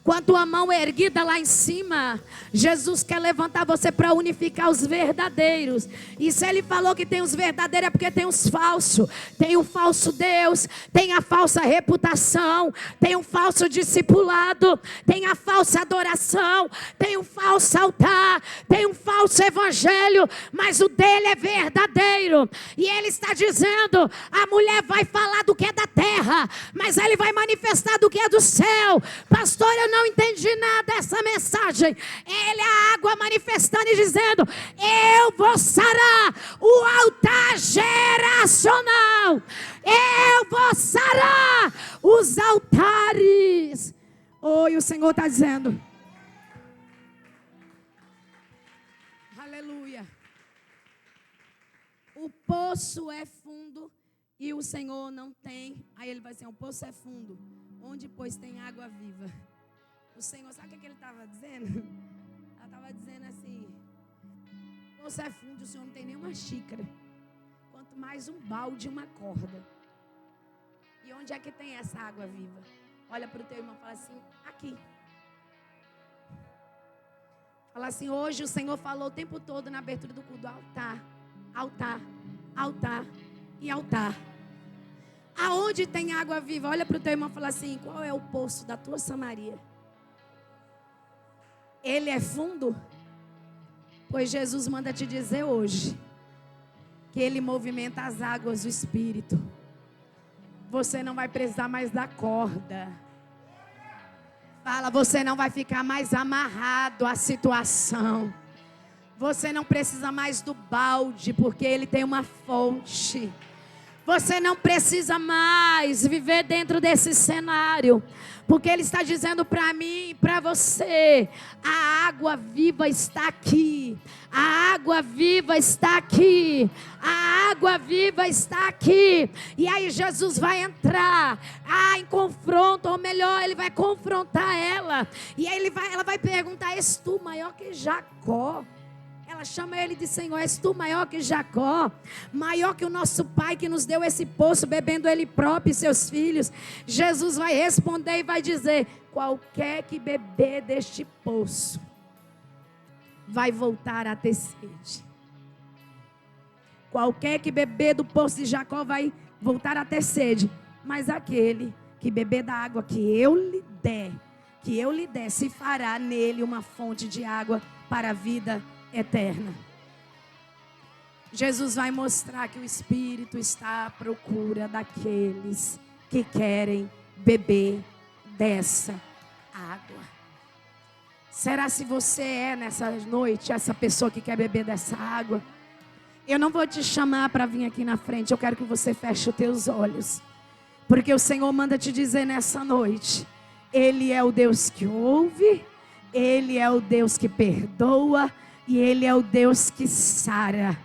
Com a tua mão erguida lá em cima, Jesus quer levantar você para unificar os verdadeiros. E se Ele falou que tem os verdadeiros, é porque tem os falsos. Tem o falso Deus, tem a falsa reputação, tem o falso discipulado, tem a falsa adoração, tem o falso altar, tem um falso evangelho, mas o dele é verdadeiro. E Ele está dizendo: a mulher vai falar do que é da terra, mas Ele vai manifestar do que é do céu. Pastor, eu não entendi nada dessa mensagem. Ele é a água manifestando e dizendo: eu vou sarar o altar geracional. Eu vou sarar os altares. E o Senhor está dizendo: aleluia. O poço é fundo e o Senhor não tem. Aí ele vai dizer: o poço é fundo, onde pois tem água viva. O Senhor, sabe o que ele estava dizendo? Ela estava dizendo assim: o poço é fundo, o Senhor não tem nenhuma xícara, quanto mais um balde e uma corda. E onde é que tem essa água viva? Olha para o teu irmão e fala assim: aqui. Fala assim: hoje o Senhor falou o tempo todo na abertura do culto: altar, altar, altar e altar. Aonde tem água viva? Olha para o teu irmão e fala assim: qual é o poço da tua Samaria? Ele é fundo? Pois Jesus manda te dizer hoje que Ele movimenta as águas do Espírito. Você não vai precisar mais da corda. Fala: você não vai ficar mais amarrado à situação. Você não precisa mais do balde, porque Ele tem uma fonte. Você não precisa mais viver dentro desse cenário, porque Ele está dizendo para mim e para você: a água viva está aqui. A água viva está aqui. A água viva está aqui. E aí Jesus vai entrar em confronto, ou melhor, Ele vai confrontar ela. E aí ela vai perguntar: és tu maior que Jacó? Ela chama ele de Senhor: és tu maior que Jacó? Maior que o nosso pai que nos deu esse poço, bebendo ele próprio e seus filhos? Jesus vai responder e vai dizer: qualquer que beber deste poço vai voltar a ter sede. Qualquer que beber do poço de Jacó vai voltar a ter sede. Mas aquele que beber da água que eu lhe der, se fará nele uma fonte de água para a vida eterna. Jesus vai mostrar que o Espírito está à procura daqueles que querem beber dessa água. Será se você é nessa noite essa pessoa que quer beber dessa água? Eu não vou te chamar para vir aqui na frente. Eu quero que você feche os teus olhos, porque o Senhor manda te dizer nessa noite: Ele é o Deus que ouve, Ele é o Deus que perdoa, e Ele é o Deus que sara.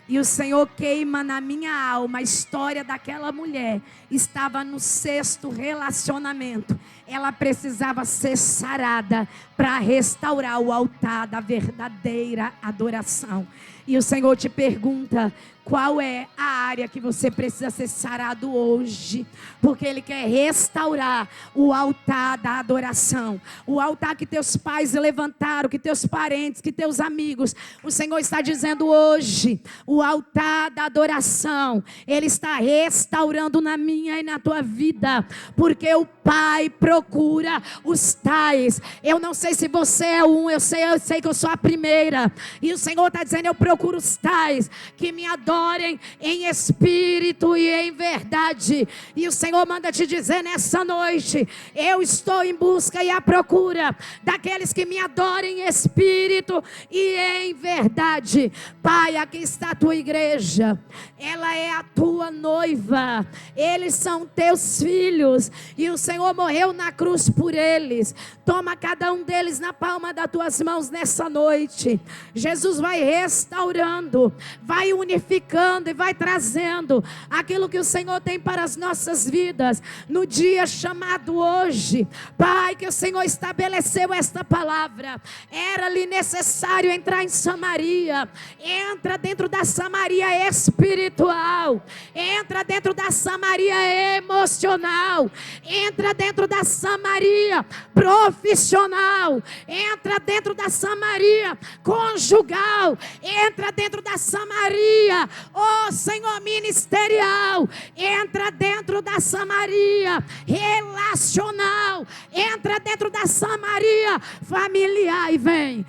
E o Senhor queima na minha alma a história daquela mulher. Estava no 6º relacionamento. Ela precisava ser sarada para restaurar o altar da verdadeira adoração. E o Senhor te pergunta: qual é a área que você precisa ser sarado hoje? Porque Ele quer restaurar o altar da adoração. O altar que teus pais levantaram, que teus parentes, que teus amigos. O Senhor está dizendo hoje: o altar da adoração, Ele está restaurando na minha e na tua vida. Porque o Pai procura os tais. Eu não sei se você é um, eu sei que eu sou a primeira. E o Senhor está dizendo: eu procuro os tais que me adorem em espírito e em verdade. E o Senhor manda te dizer nessa noite: eu estou em busca e à procura daqueles que me adorem em espírito e em verdade. Pai, aqui está a tua igreja. Ela é a tua noiva. Eles são teus filhos. E o Senhor morreu na cruz por eles. Toma cada um deles na palma das tuas mãos nessa noite. Jesus vai restaurando, vai unificando e vai trazendo aquilo que o Senhor tem para as nossas vidas no dia chamado hoje. Pai, que o Senhor estabeleceu esta palavra. Era-lhe necessário entrar em Samaria. Entra dentro da Samaria espiritual. Entra dentro da Samaria emocional. Entra dentro da Samaria profissional. Entra dentro da Samaria conjugal. Entra dentro da Samaria, oh Senhor, ministerial. Entra dentro da Samaria relacional. Entra dentro da Samaria familiar e vem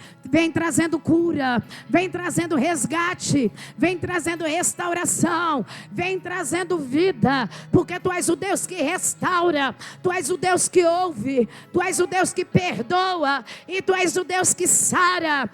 trazendo cura, vem trazendo resgate, vem trazendo restauração, vem trazendo vida, porque Tu és o Deus que restaura, Tu és o Deus que ouve, Tu és o Deus que perdoa, e Tu és o Deus que sara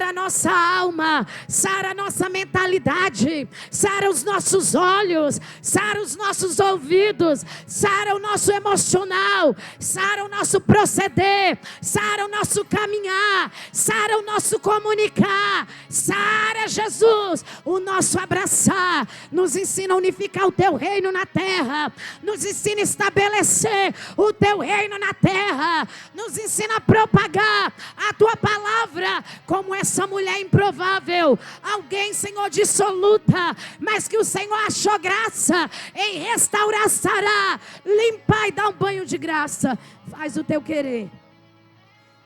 a nossa alma, sara a nossa mentalidade, sara os nossos olhos, sara os nossos ouvidos, sara o nosso emocional, sara o nosso proceder, sara o nosso caminhar, sara o nosso comunicar, sara, Jesus, o nosso abraçar. Nos ensina a unificar o Teu reino na terra, nos ensina a estabelecer o Teu reino na terra, nos ensina a propagar a Tua palavra como essa mulher improvável, alguém, Senhor, dissoluta, mas que o Senhor achou graça em restaurar, sarar, limpar e dar um banho de graça. Faz o Teu querer.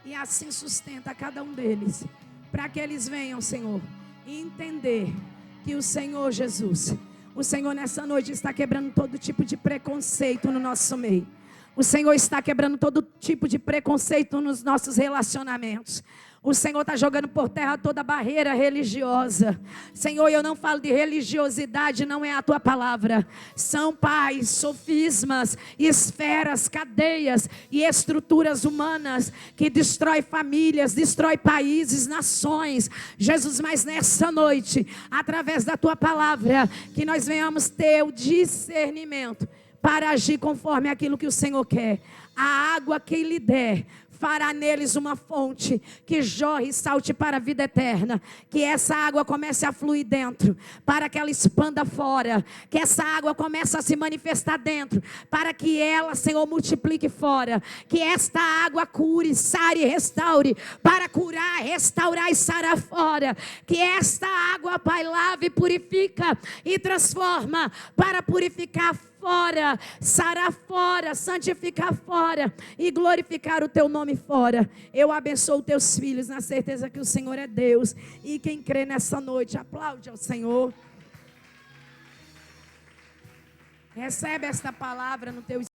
E assim sustenta cada um deles, para que eles venham, Senhor, e entender que o Senhor Jesus, o Senhor nessa noite está quebrando todo tipo de preconceito no nosso meio. O Senhor está quebrando todo tipo de preconceito nos nossos relacionamentos. O Senhor está jogando por terra toda barreira religiosa. Senhor, eu não falo de religiosidade, não é a Tua palavra. São, Pai, sofismas, esferas, cadeias e estruturas humanas que destrói famílias, destrói países, nações. Jesus, mas nessa noite, através da Tua palavra, que nós venhamos ter o discernimento para agir conforme aquilo que o Senhor quer. A água que lhe der fará neles uma fonte que jorre e salte para a vida eterna. Que essa água comece a fluir dentro, para que ela expanda fora. Que essa água comece a se manifestar dentro, para que ela, Senhor, multiplique fora. Que esta água cure, sare e restaure, para curar, restaurar e sarar fora. Que esta água, Pai, lave, purifica e transforma, para purificar fora, sarar fora, santificar fora e glorificar o Teu nome fora. Eu abençoo Teus filhos na certeza que o Senhor é Deus. E quem crê nessa noite, aplaude ao Senhor. Recebe esta palavra no teu